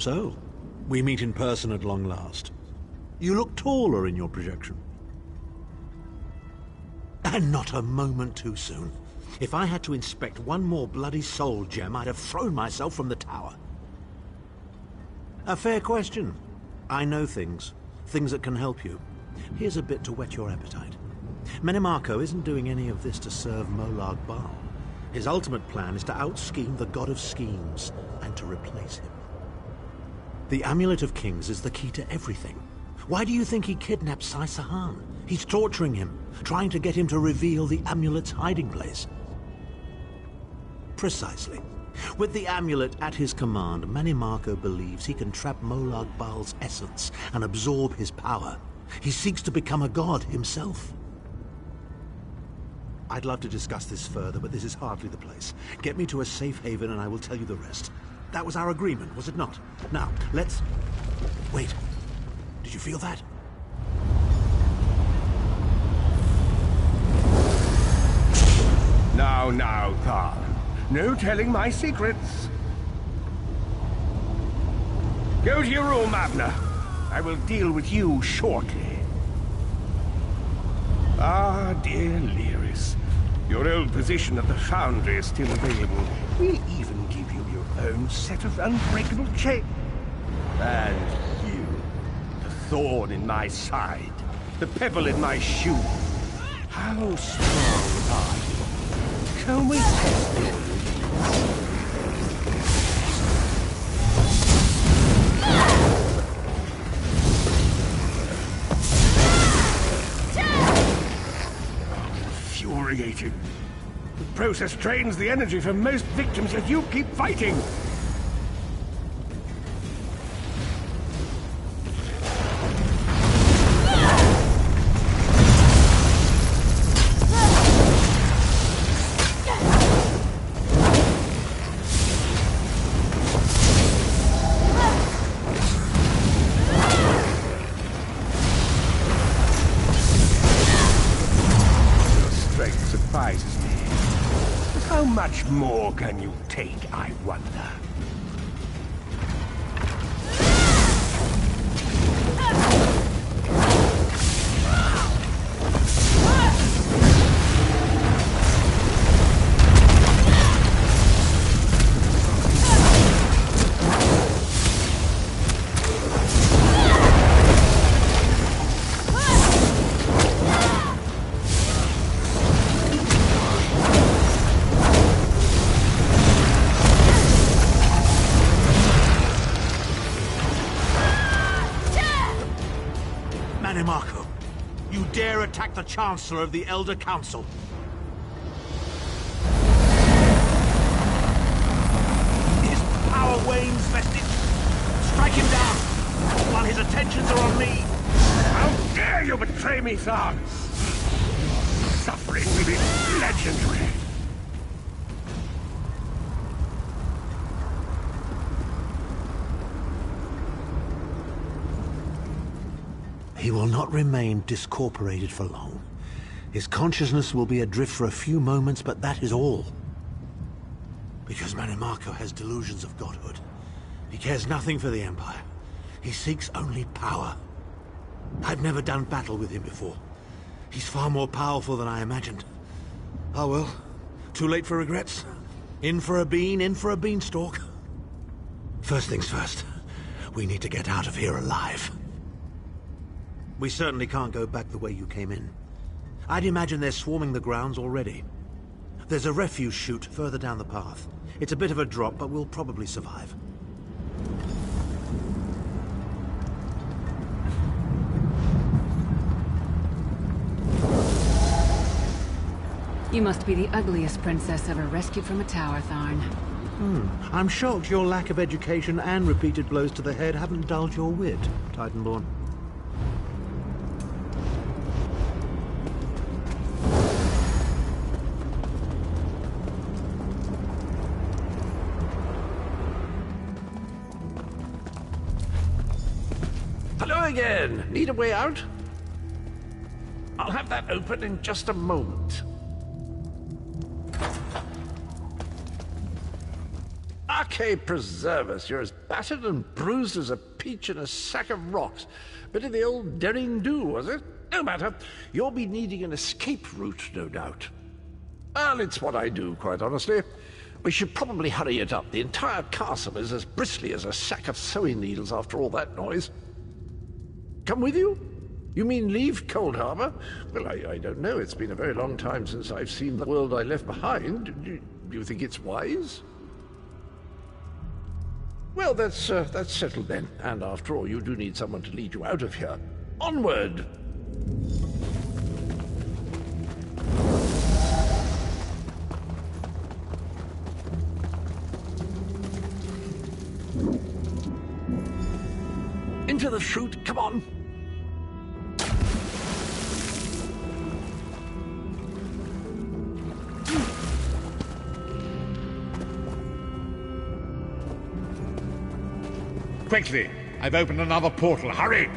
So, we meet in person at long last. You look taller in your projection. And not a moment too soon. If I had to inspect one more bloody soul gem, I'd have thrown myself from the tower. A fair question. I know things. Things that can help you. Here's a bit to whet your appetite. Menimarco isn't doing any of this to serve Molag Bal. His ultimate plan is to out-scheme the god of schemes and to replace him. The Amulet of Kings is the key to everything. Why do you think he kidnapped Sai Sahan? He's torturing him, trying to get him to reveal the amulet's hiding place. Precisely. With the amulet at his command, Menimarco believes he can trap Molag Bal's essence and absorb his power. He seeks to become a god himself. I'd love to discuss this further, but this is hardly the place. Get me to a safe haven and I will tell you the rest. That was our agreement, was it not? Now, let's... Wait. Did you feel that? Now, Tharn. No telling my secrets. Go to your room, Abner. I will deal with you shortly. Ah, dear Lyris. Your old position at the Foundry is still available. We'll even give you your own set of unbreakable chains. And you, the thorn in my side, the pebble in my shoe. How strong are you? Shall we test your infuriating. The process drains the energy from most victims, yet you keep fighting. How much more can you take, I wonder? Manimarco, you dare attack the Chancellor of the Elder Council? His power wanes, vestige. Strike him down, while his attentions are on me. How dare you betray me, Tharn? Suffering will be legendary. He will not remain discorporated for long. His consciousness will be adrift for a few moments, but that is all. Because Manimarco has delusions of godhood. He cares nothing for the Empire. He seeks only power. I've never done battle with him before. He's far more powerful than I imagined. Oh well, too late for regrets. In for a bean, in for a beanstalk. First things first, we need to get out of here alive. We certainly can't go back the way you came in. I'd imagine they're swarming the grounds already. There's a refuse chute further down the path. It's a bit of a drop, but we'll probably survive. You must be the ugliest princess ever rescued from a tower, Tharn. I'm shocked your lack of education and repeated blows to the head haven't dulled your wit, Titanborn. Hello again. Need a way out? I'll have that open in just a moment. Arcade preserve us, you're as battered and bruised as a peach in a sack of rocks. Bit of the old derring-do, was it? No matter. You'll be needing an escape route, no doubt. Well, it's what I do, quite honestly. We should probably hurry it up. The entire castle is as bristly as a sack of sewing needles after all that noise. Come with you? You mean leave Cold Harbor? Well, I don't know. It's been a very long time since I've seen the world I left behind. Do you think it's wise? Well, that's settled then. And after all, you do need someone to lead you out of here. Onward! Into the chute, come on! Quickly! I've opened another portal. Hurry!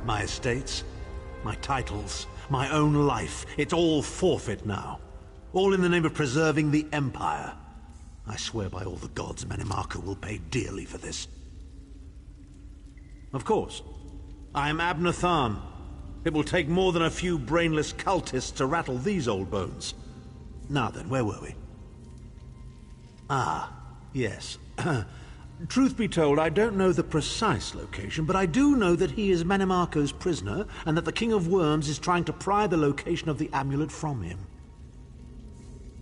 My estates, my titles, my own life. It's all forfeit now. All in the name of preserving the Empire. I swear by all the gods, Manimarco will pay dearly for this. Of course. I am Abner Tharn. It will take more than a few brainless cultists to rattle these old bones. Now then, where were we? Ah, yes. Truth be told, I don't know the precise location, but I do know that he is Manimarco's prisoner, and that the King of Worms is trying to pry the location of the amulet from him.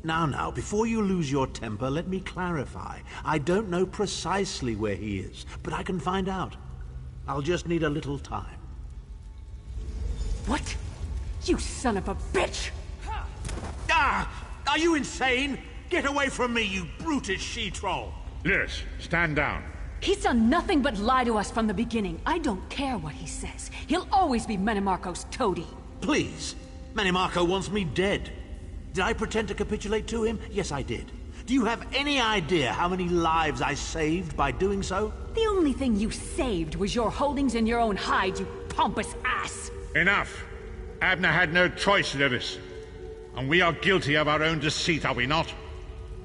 Now, before you lose your temper, let me clarify. I don't know precisely where he is, but I can find out. I'll just need a little time. What? You son of a bitch! Ah! Are you insane? Get away from me, you brutish she-troll! Lyris, stand down. He's done nothing but lie to us from the beginning. I don't care what he says. He'll always be Manimarco's toady. Please. Manimarco wants me dead. Did I pretend to capitulate to him? Yes, I did. Do you have any idea how many lives I saved by doing so? The only thing you saved was your holdings in your own hide, you pompous ass! Enough! Abner had no choice, Lyris. And we are guilty of our own deceit, are we not?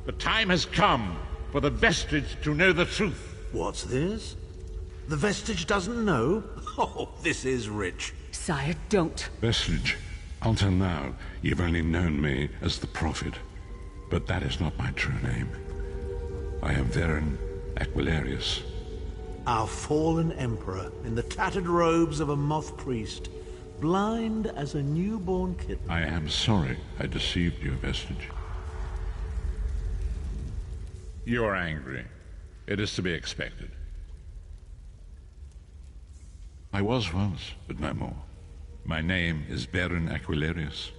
The time has come for the Vestige to know the truth. What's this? The Vestige doesn't know? Oh, this is rich. Sire, don't. Vestige, until now, you've only known me as the Prophet. But that is not my true name. I am Varen Aquilarius. Our fallen emperor, in the tattered robes of a moth priest, blind as a newborn kitten. I am sorry I deceived you, Vestige. You are angry. It is to be expected. I was once, but no more. My name is Varen Aquilarius.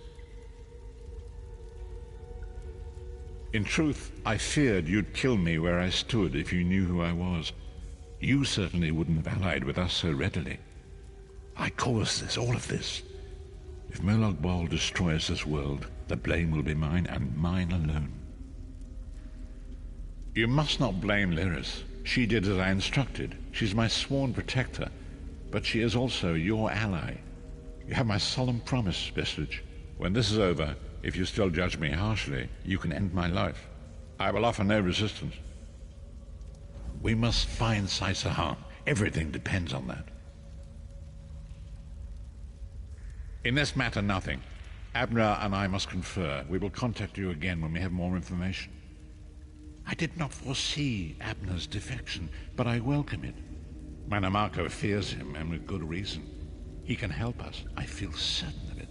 In truth, I feared you'd kill me where I stood if you knew who I was. You certainly wouldn't have allied with us so readily. I caused this, all of this. If Molag Bal destroys this world, the blame will be mine, and mine alone. You must not blame Lyris. She did as I instructed. She's my sworn protector, but she is also your ally. You have my solemn promise, Vestige. When this is over, if you still judge me harshly, you can end my life. I will offer no resistance. We must find Saisahan. Everything depends on that. In this matter, nothing. Abner and I must confer. We will contact you again when we have more information. I did not foresee Abner's defection, but I welcome it. Manamarco fears him, and with good reason. He can help us. I feel certain of it.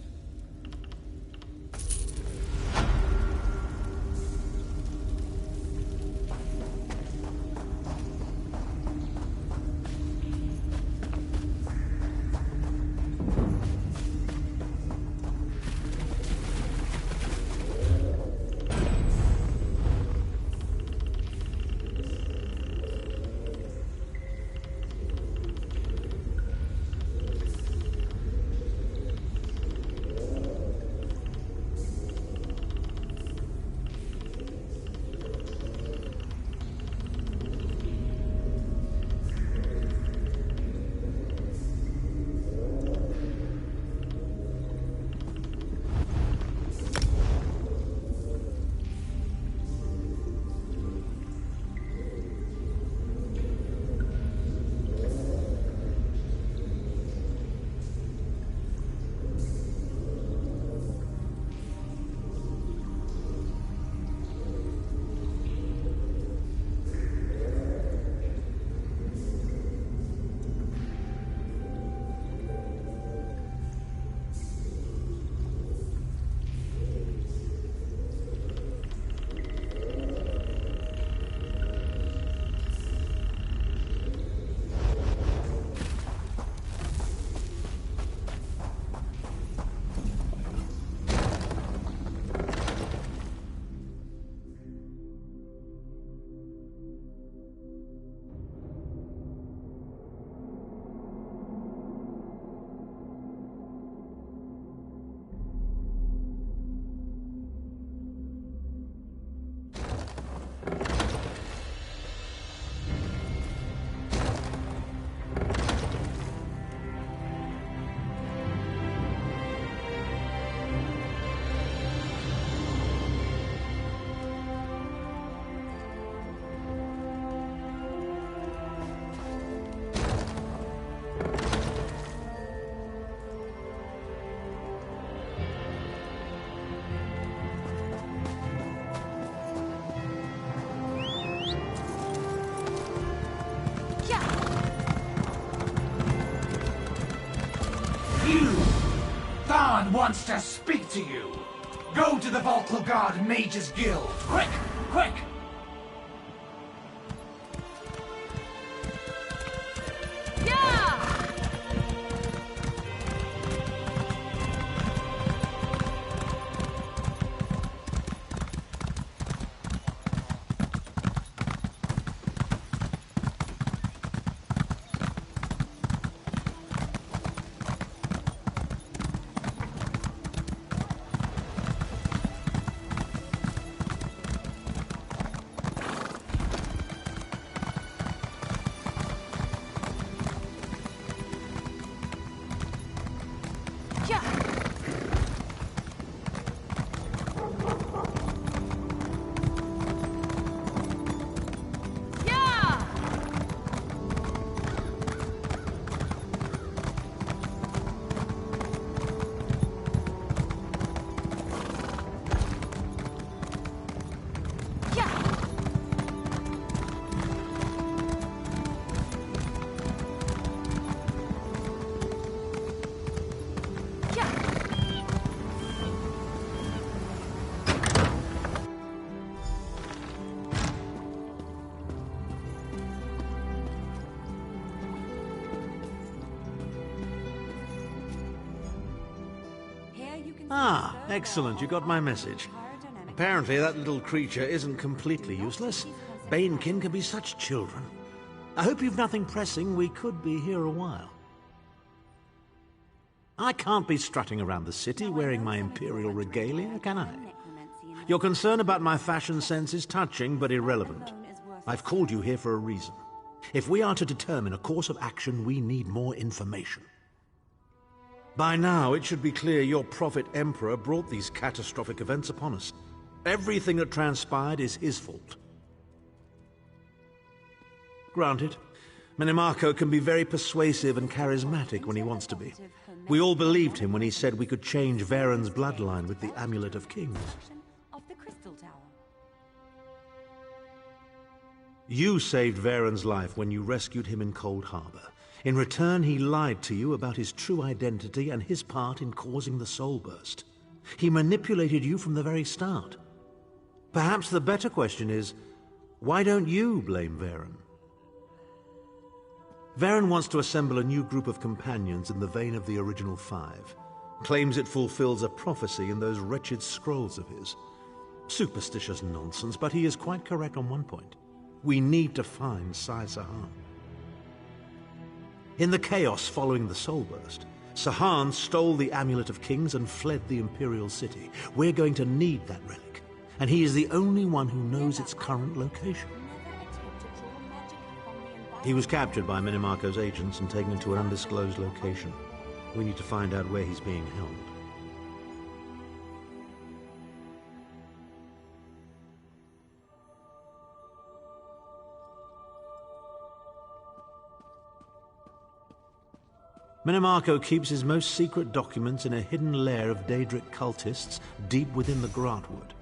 Wants to speak to you. Go to the Volkl Guard Mages Guild. Quick! Quick! Ah, excellent. You got my message. Apparently that little creature isn't completely useless. Banekin can be such children. I hope you've nothing pressing. We could be here a while. I can't be strutting around the city wearing my imperial regalia, can I? Your concern about my fashion sense is touching but irrelevant. I've called you here for a reason. If we are to determine a course of action, we need more information. By now, it should be clear your prophet Emperor brought these catastrophic events upon us. Everything that transpired is his fault. Granted, Minimarco can be very persuasive and charismatic when he wants to be. We all believed him when he said we could change Varen's bloodline with the Amulet of Kings. You saved Varen's life when you rescued him in Cold Harbor. In return, he lied to you about his true identity and his part in causing the Soul Burst. He manipulated you from the very start. Perhaps the better question is, why don't you blame Varen? Varen wants to assemble a new group of companions in the vein of the original 5. Claims it fulfills a prophecy in those wretched scrolls of his. Superstitious nonsense, but he is quite correct on one point. We need to find Sai Sahan. In the chaos following the Soul Burst, Sahan stole the Amulet of Kings and fled the Imperial City. We're going to need that relic, and he is the only one who knows its current location. He was captured by Minimarco's agents and taken to an undisclosed location. We need to find out where he's being held. Minimarco keeps his most secret documents in a hidden lair of Daedric cultists deep within the Grotwood,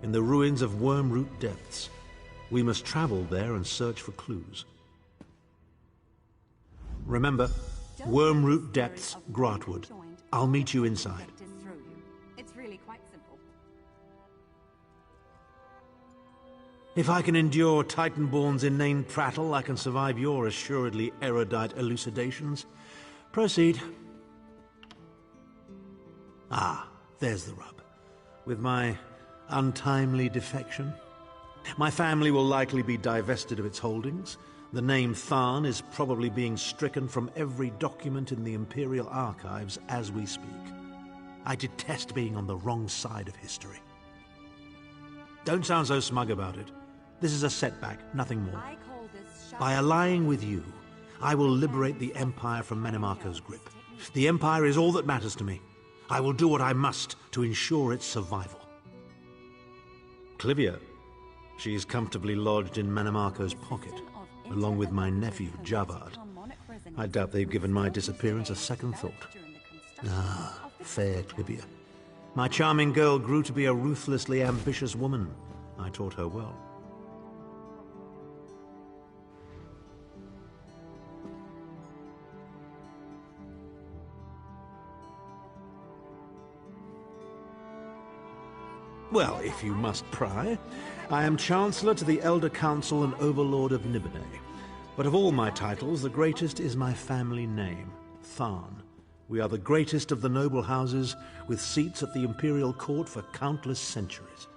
in the ruins of Wormroot Depths. We must travel there and search for clues. Remember, Wormroot Depths, Grotwood. I'll meet you inside. It's really quite simple. If I can endure Titanborn's inane prattle, I can survive your assuredly erudite elucidations. Proceed. Ah, there's the rub. With my untimely defection, my family will likely be divested of its holdings. The name Tharn is probably being stricken from every document in the Imperial archives as we speak. I detest being on the wrong side of history. Don't sound so smug about it. This is a setback, nothing more. By allying with you, I will liberate the Empire from Minimarco's grip. The Empire is all that matters to me. I will do what I must to ensure its survival. Clivia, she is comfortably lodged in Minimarco's pocket, along with my nephew, Jabard. I doubt they've given my disappearance a second thought. Ah, fair Clivia. My charming girl grew to be a ruthlessly ambitious woman. I taught her well. Well, if you must pry, I am Chancellor to the Elder Council and Overlord of Nibene. But of all my titles, the greatest is my family name, Tharn. We are the greatest of the noble houses, with seats at the Imperial Court for countless centuries.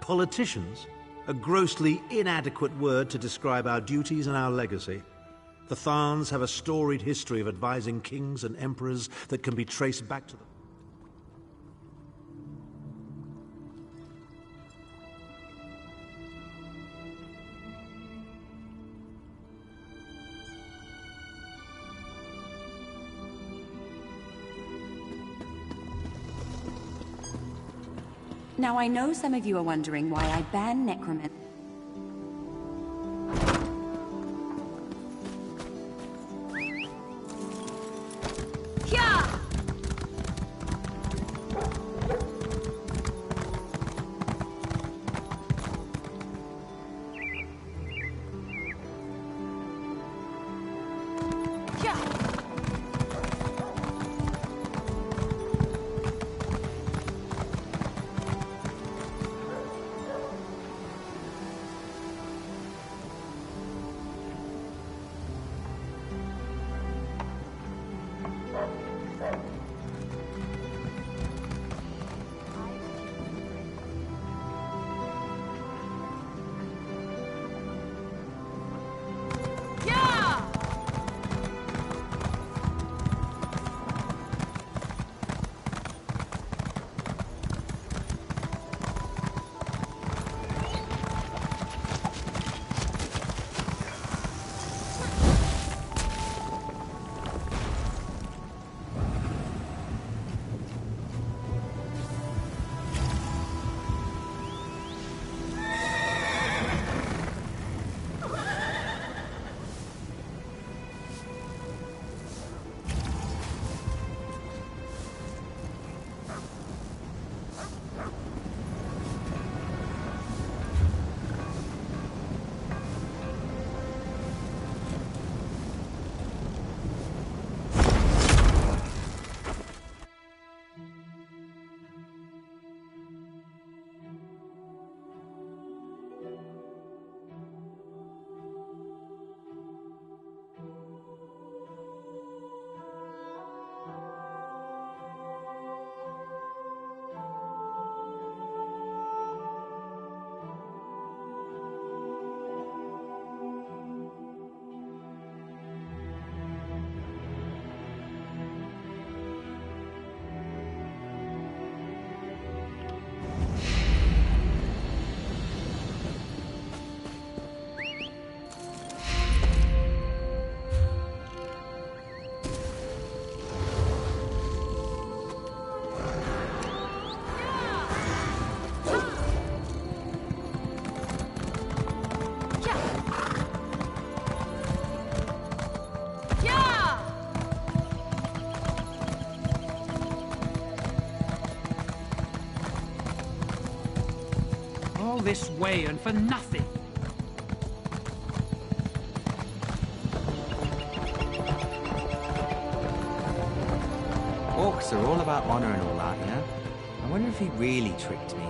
Politicians? A grossly inadequate word to describe our duties and our legacy. The Tharns have a storied history of advising kings and emperors that can be traced back to them. Now, I know some of you are wondering why I ban necromancy. this way and for nothing. Orcs are all about honor and all that, you know? I wonder if he really tricked me.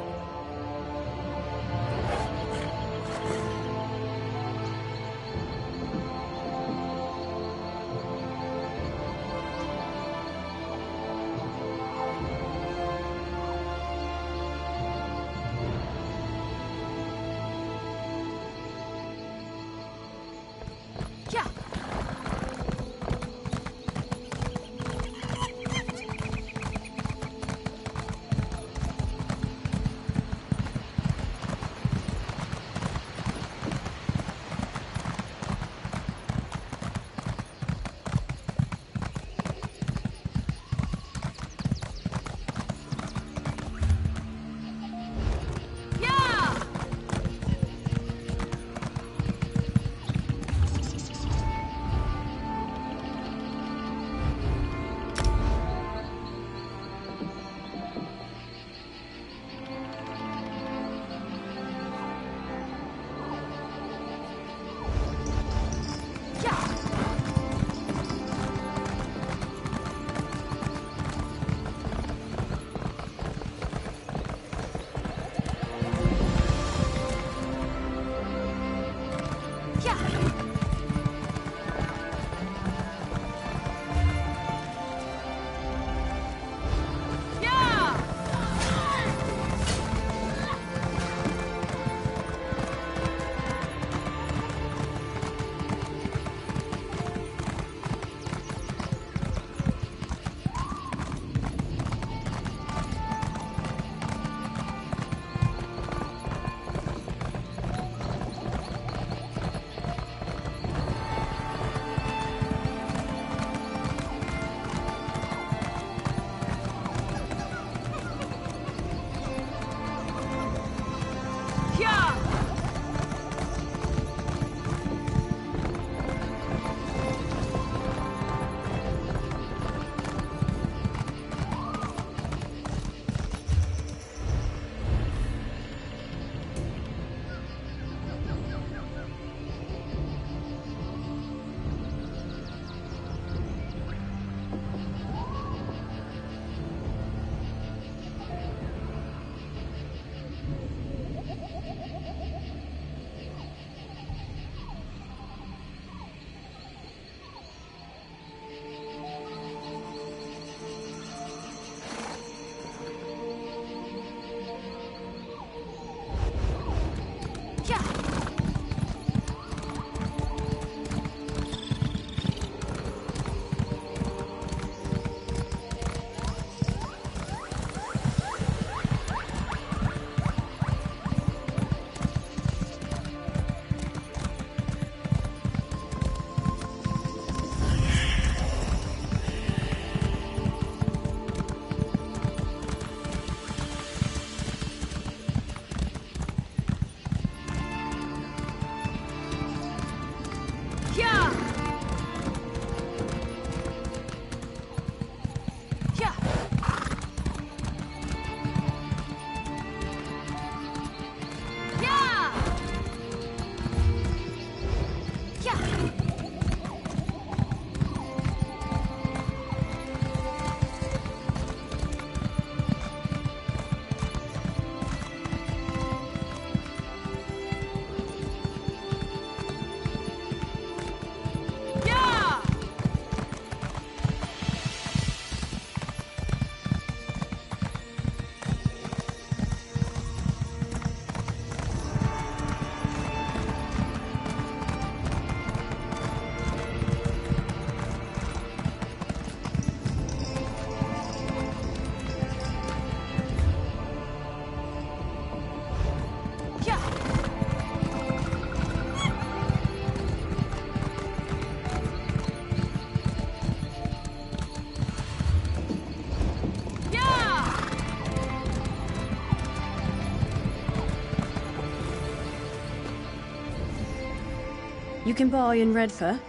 You can buy in Redfur,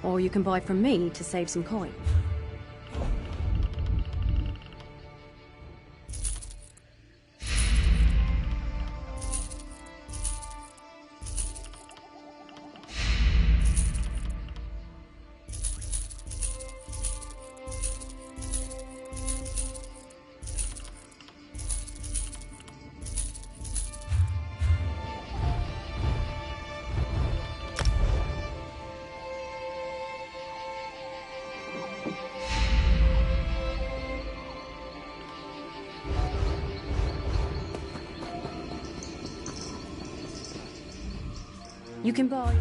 or you can buy from me to save some coin. You can buy.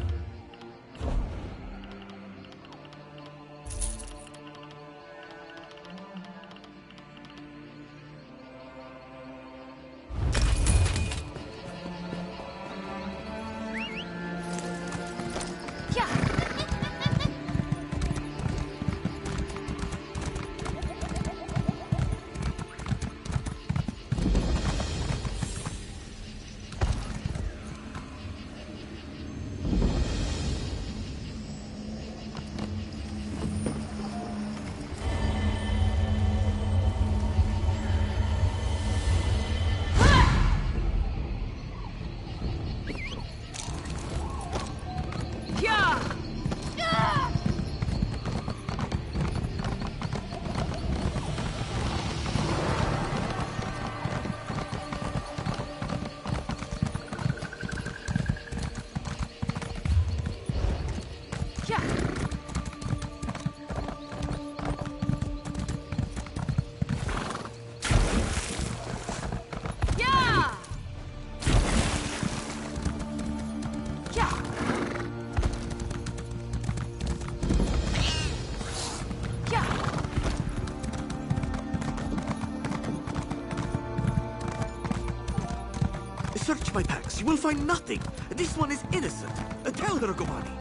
Search my packs. You will find nothing. This one is innocent. Tell her, Gomani.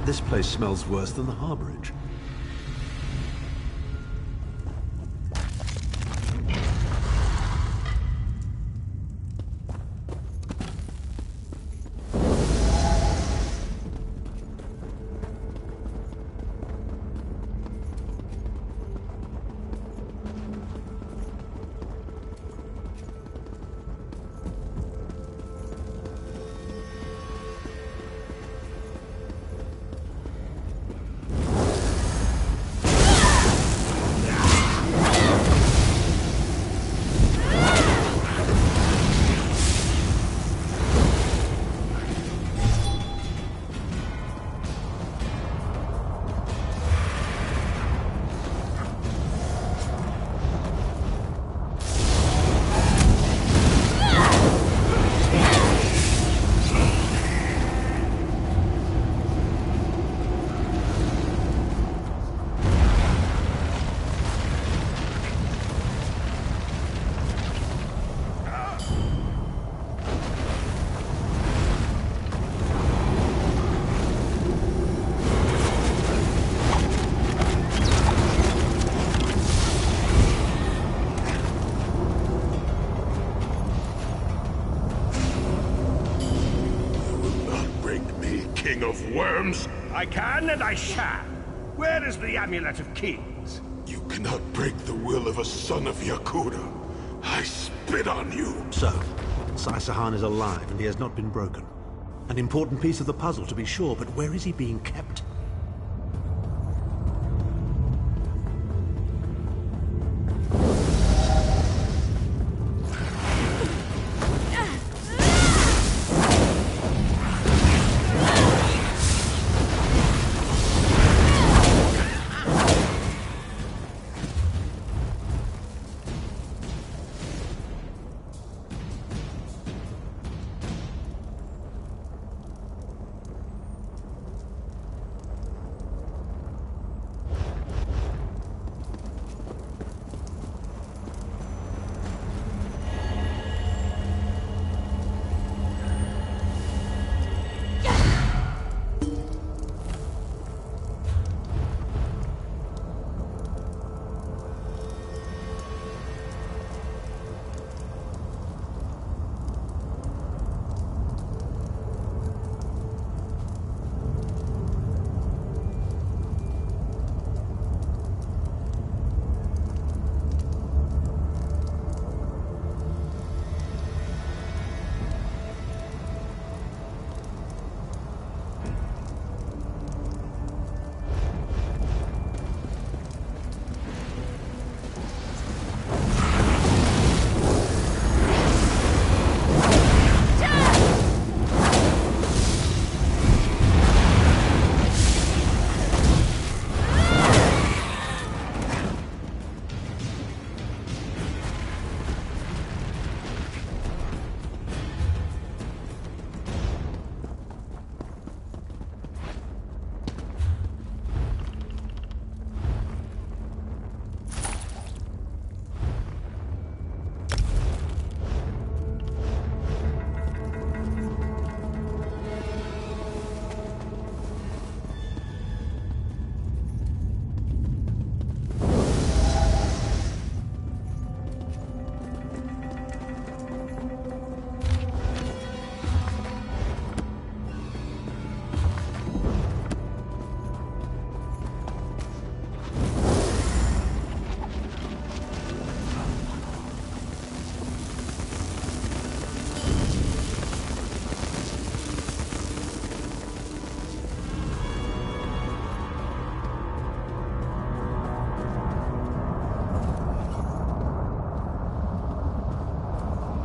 This place smells worse than the harborage. King of Worms? I can and I shall. Where is the Amulet of Kings? You cannot break the will of a son of Yakuda. I spit on you. So, Sai Sahan is alive and he has not been broken. An important piece of the puzzle, to be sure, but where is he being kept?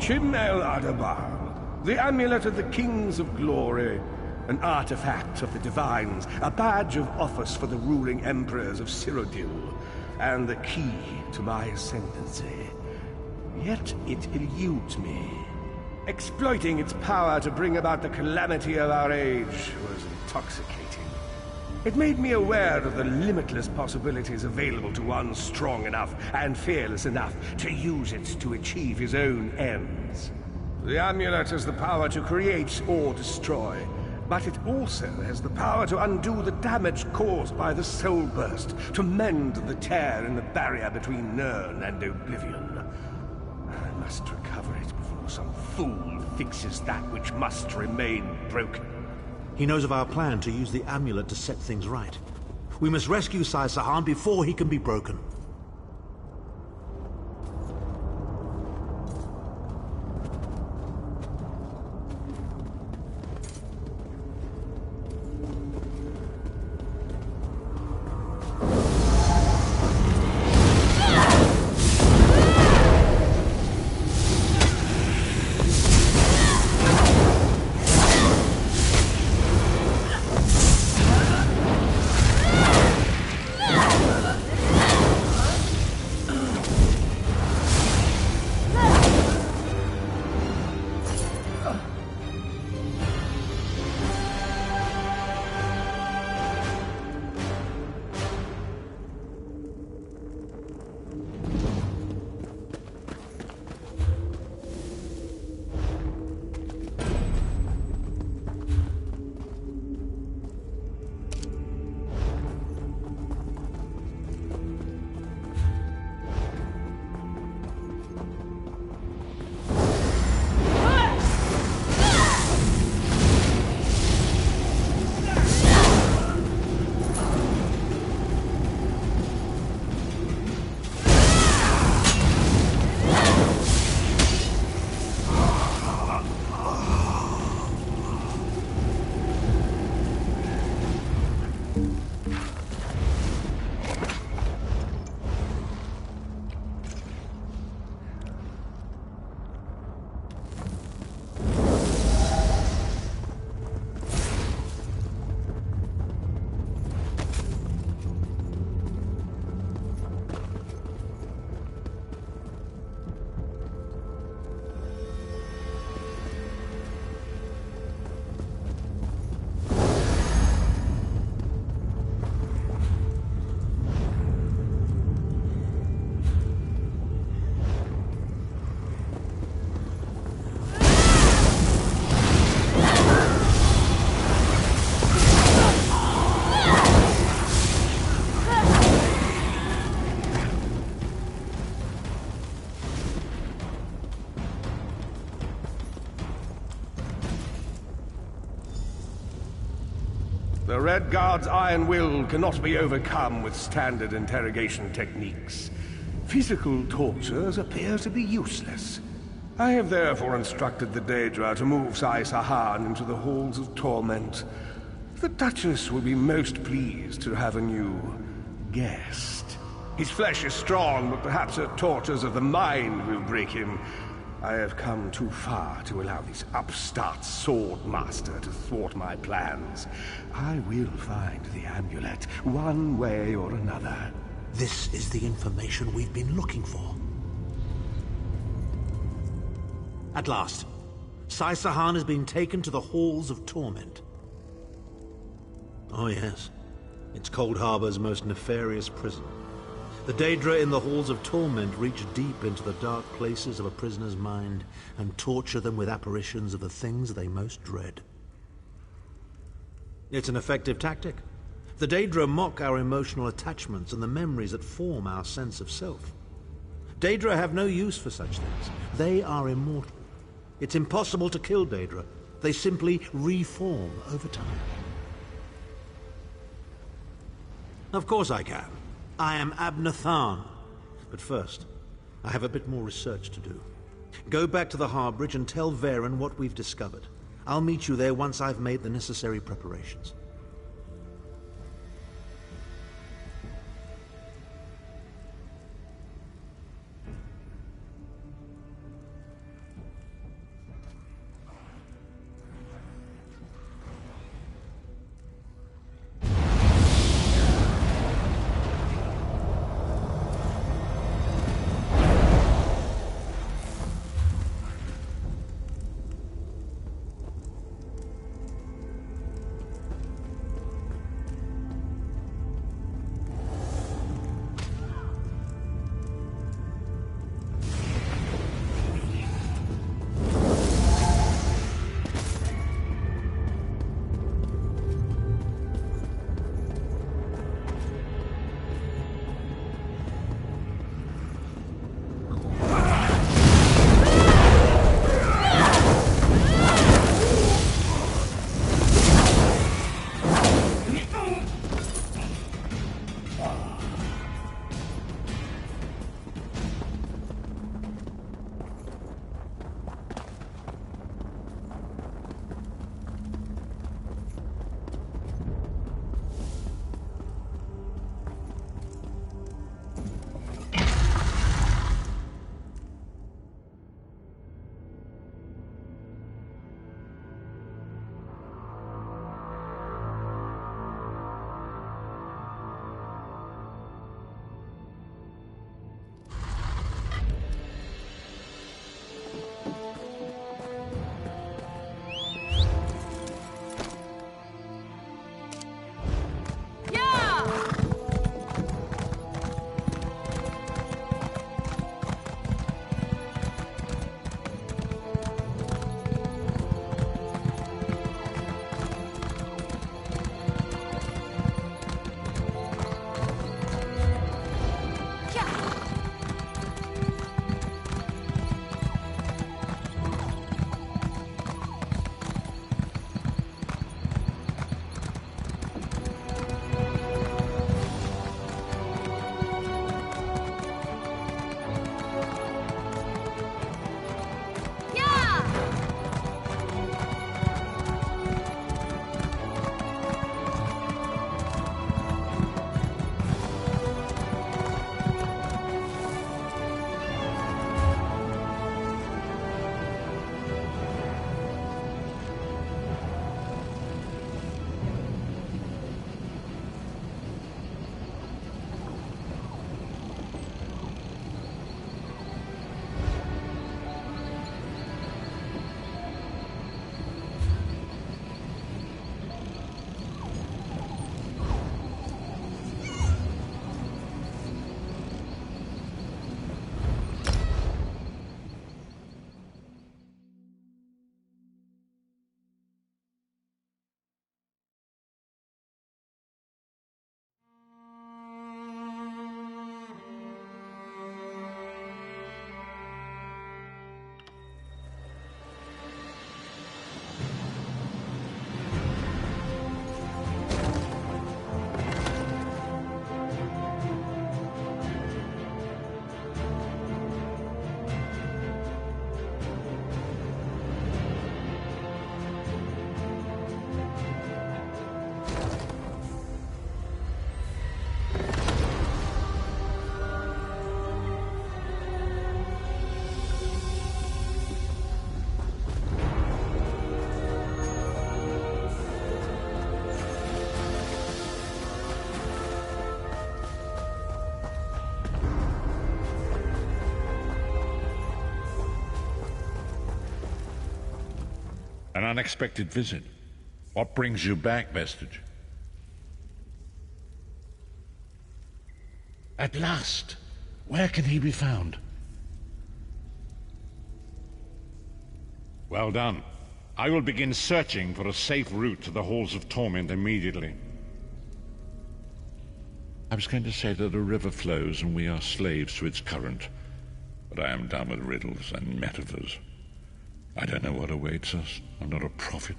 Chim El Adabal, the amulet of the kings of glory, an artifact of the divines, a badge of office for the ruling emperors of Cyrodiil, and the key to my ascendancy. Yet it eludes me. Exploiting its power to bring about the calamity of our age was intoxicating. It made me aware of the limitless possibilities available to one strong enough and fearless enough to use it to achieve his own ends. The amulet has the power to create or destroy, but it also has the power to undo the damage caused by the soul burst, to mend the tear in the barrier between Nirn and Oblivion. I must recover it before some fool fixes that which must remain broken. He knows of our plan to use the amulet to set things right. We must rescue Sai Sahan before he can be broken. The Red Guard's iron will cannot be overcome with standard interrogation techniques. Physical tortures appear to be useless. I have therefore instructed the Daedra to move Sai Sahan into the Halls of Torment. The Duchess will be most pleased to have a new guest. His flesh is strong, but perhaps her tortures of the mind will break him. I have come too far to allow this upstart sword master to thwart my plans. I will find the amulet, one way or another. This is the information we've been looking for. At last, Sai Sahan has been taken to the Halls of Torment. Oh yes, it's Cold Harbor's most nefarious prison. The Daedra in the Halls of Torment reach deep into the dark places of a prisoner's mind and torture them with apparitions of the things they most dread. It's an effective tactic. The Daedra mock our emotional attachments and the memories that form our sense of self. Daedra have no use for such things. They are immortal. It's impossible to kill Daedra. They simply reform over time. Of course I can. I am Abner Tharn. But first, I have a bit more research to do. Go back to the Harbridge and tell Varen what we've discovered. I'll meet you there once I've made the necessary preparations. An unexpected visit. What brings you back, Vestige? At last! Where can he be found? Well done. I will begin searching for a safe route to the Halls of Torment immediately. I was going to say that a river flows and we are slaves to its current, but I am done with riddles and metaphors. I don't know what awaits us. I'm not a prophet.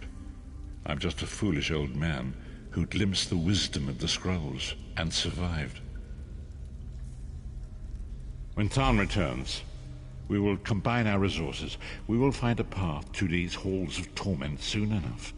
I'm just a foolish old man who glimpsed the wisdom of the scrolls and survived. When Tarn returns, we will combine our resources. We will find a path to these Halls of Torment soon enough.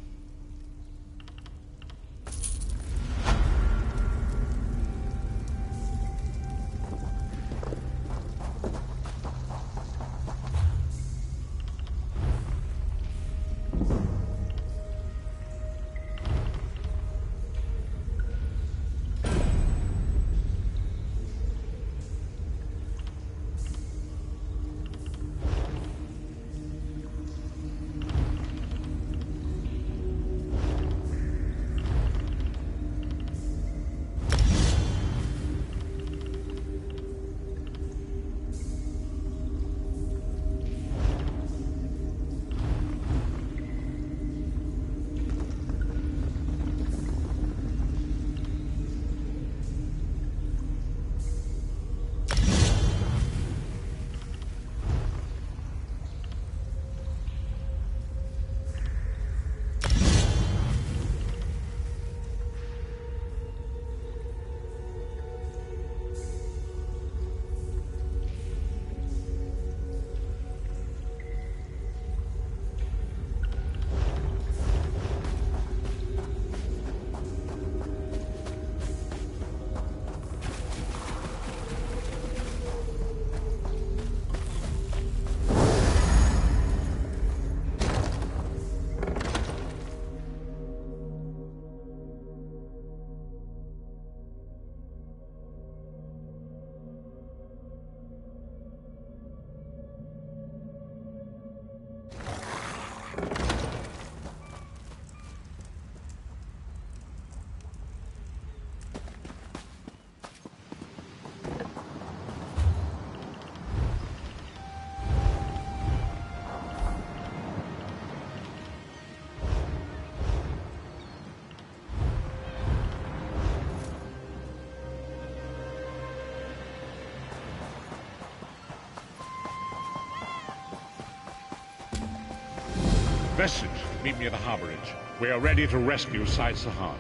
Vestige, meet me at the harborage. We are ready to rescue Said Sahan.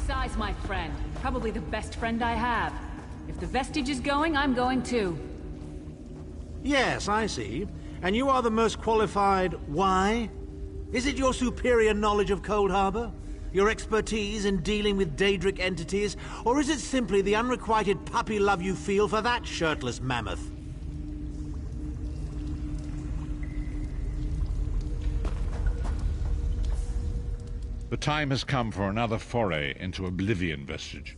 Sai's my friend. Probably the best friend I have. If the Vestige is going, I'm going too. Yes, I see. And you are the most qualified. Why? Is it your superior knowledge of Cold Harbor? Your expertise in dealing with Daedric entities? Or is it simply the unrequited puppy love you feel for that shirtless mammoth? The time has come for another foray into Oblivion, Vestige.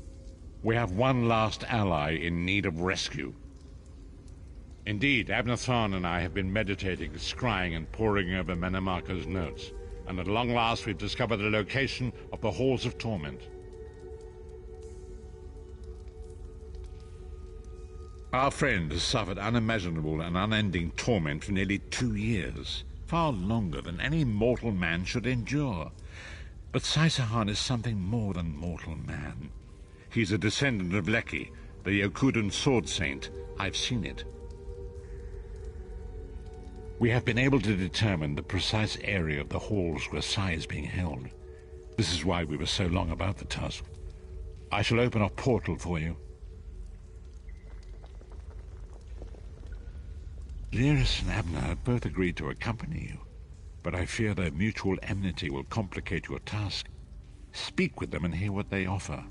We have one last ally in need of rescue. Indeed, Abnathan and I have been meditating, scrying, and poring over Menamarco's notes, and at long last we've discovered the location of the Halls of Torment. Our friend has suffered unimaginable and unending torment for nearly 2 years, far longer than any mortal man should endure. But Saisahan is something more than mortal man. He's a descendant of Leki, the Yokudan sword saint. I've seen it. We have been able to determine the precise area of the halls where Sai is being held. This is why we were so long about the task. I shall open a portal for you. Lyris and Abner have both agreed to accompany you, but I fear their mutual enmity will complicate your task. Speak with them and hear what they offer,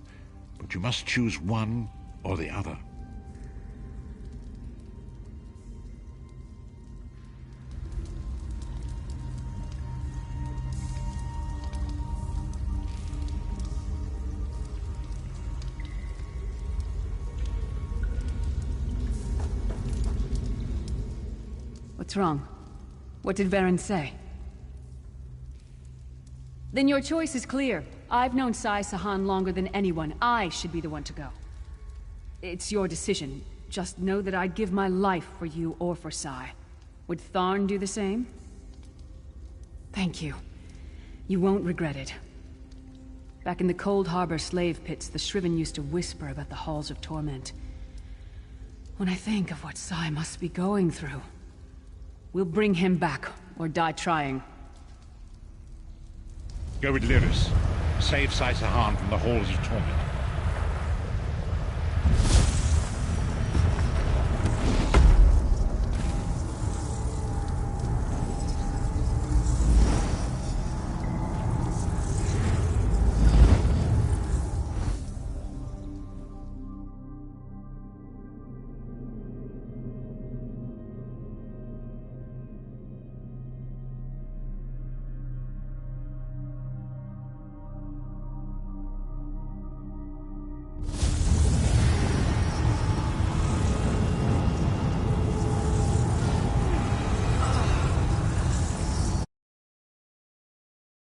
but you must choose one or the other. What's wrong? What did Varen say? Then your choice is clear. I've known Sai-Sahan longer than anyone. I should be the one to go. It's your decision. Just know that I'd give my life for you or for Sai. Would Tharn do the same? Thank you. You won't regret it. Back in the Cold Harbor slave pits, the Shriven used to whisper about the Halls of Torment. When I think of what Sai must be going through, we'll bring him back, or die trying. Go with Lyris. Save Saisahan from the Halls of Torment.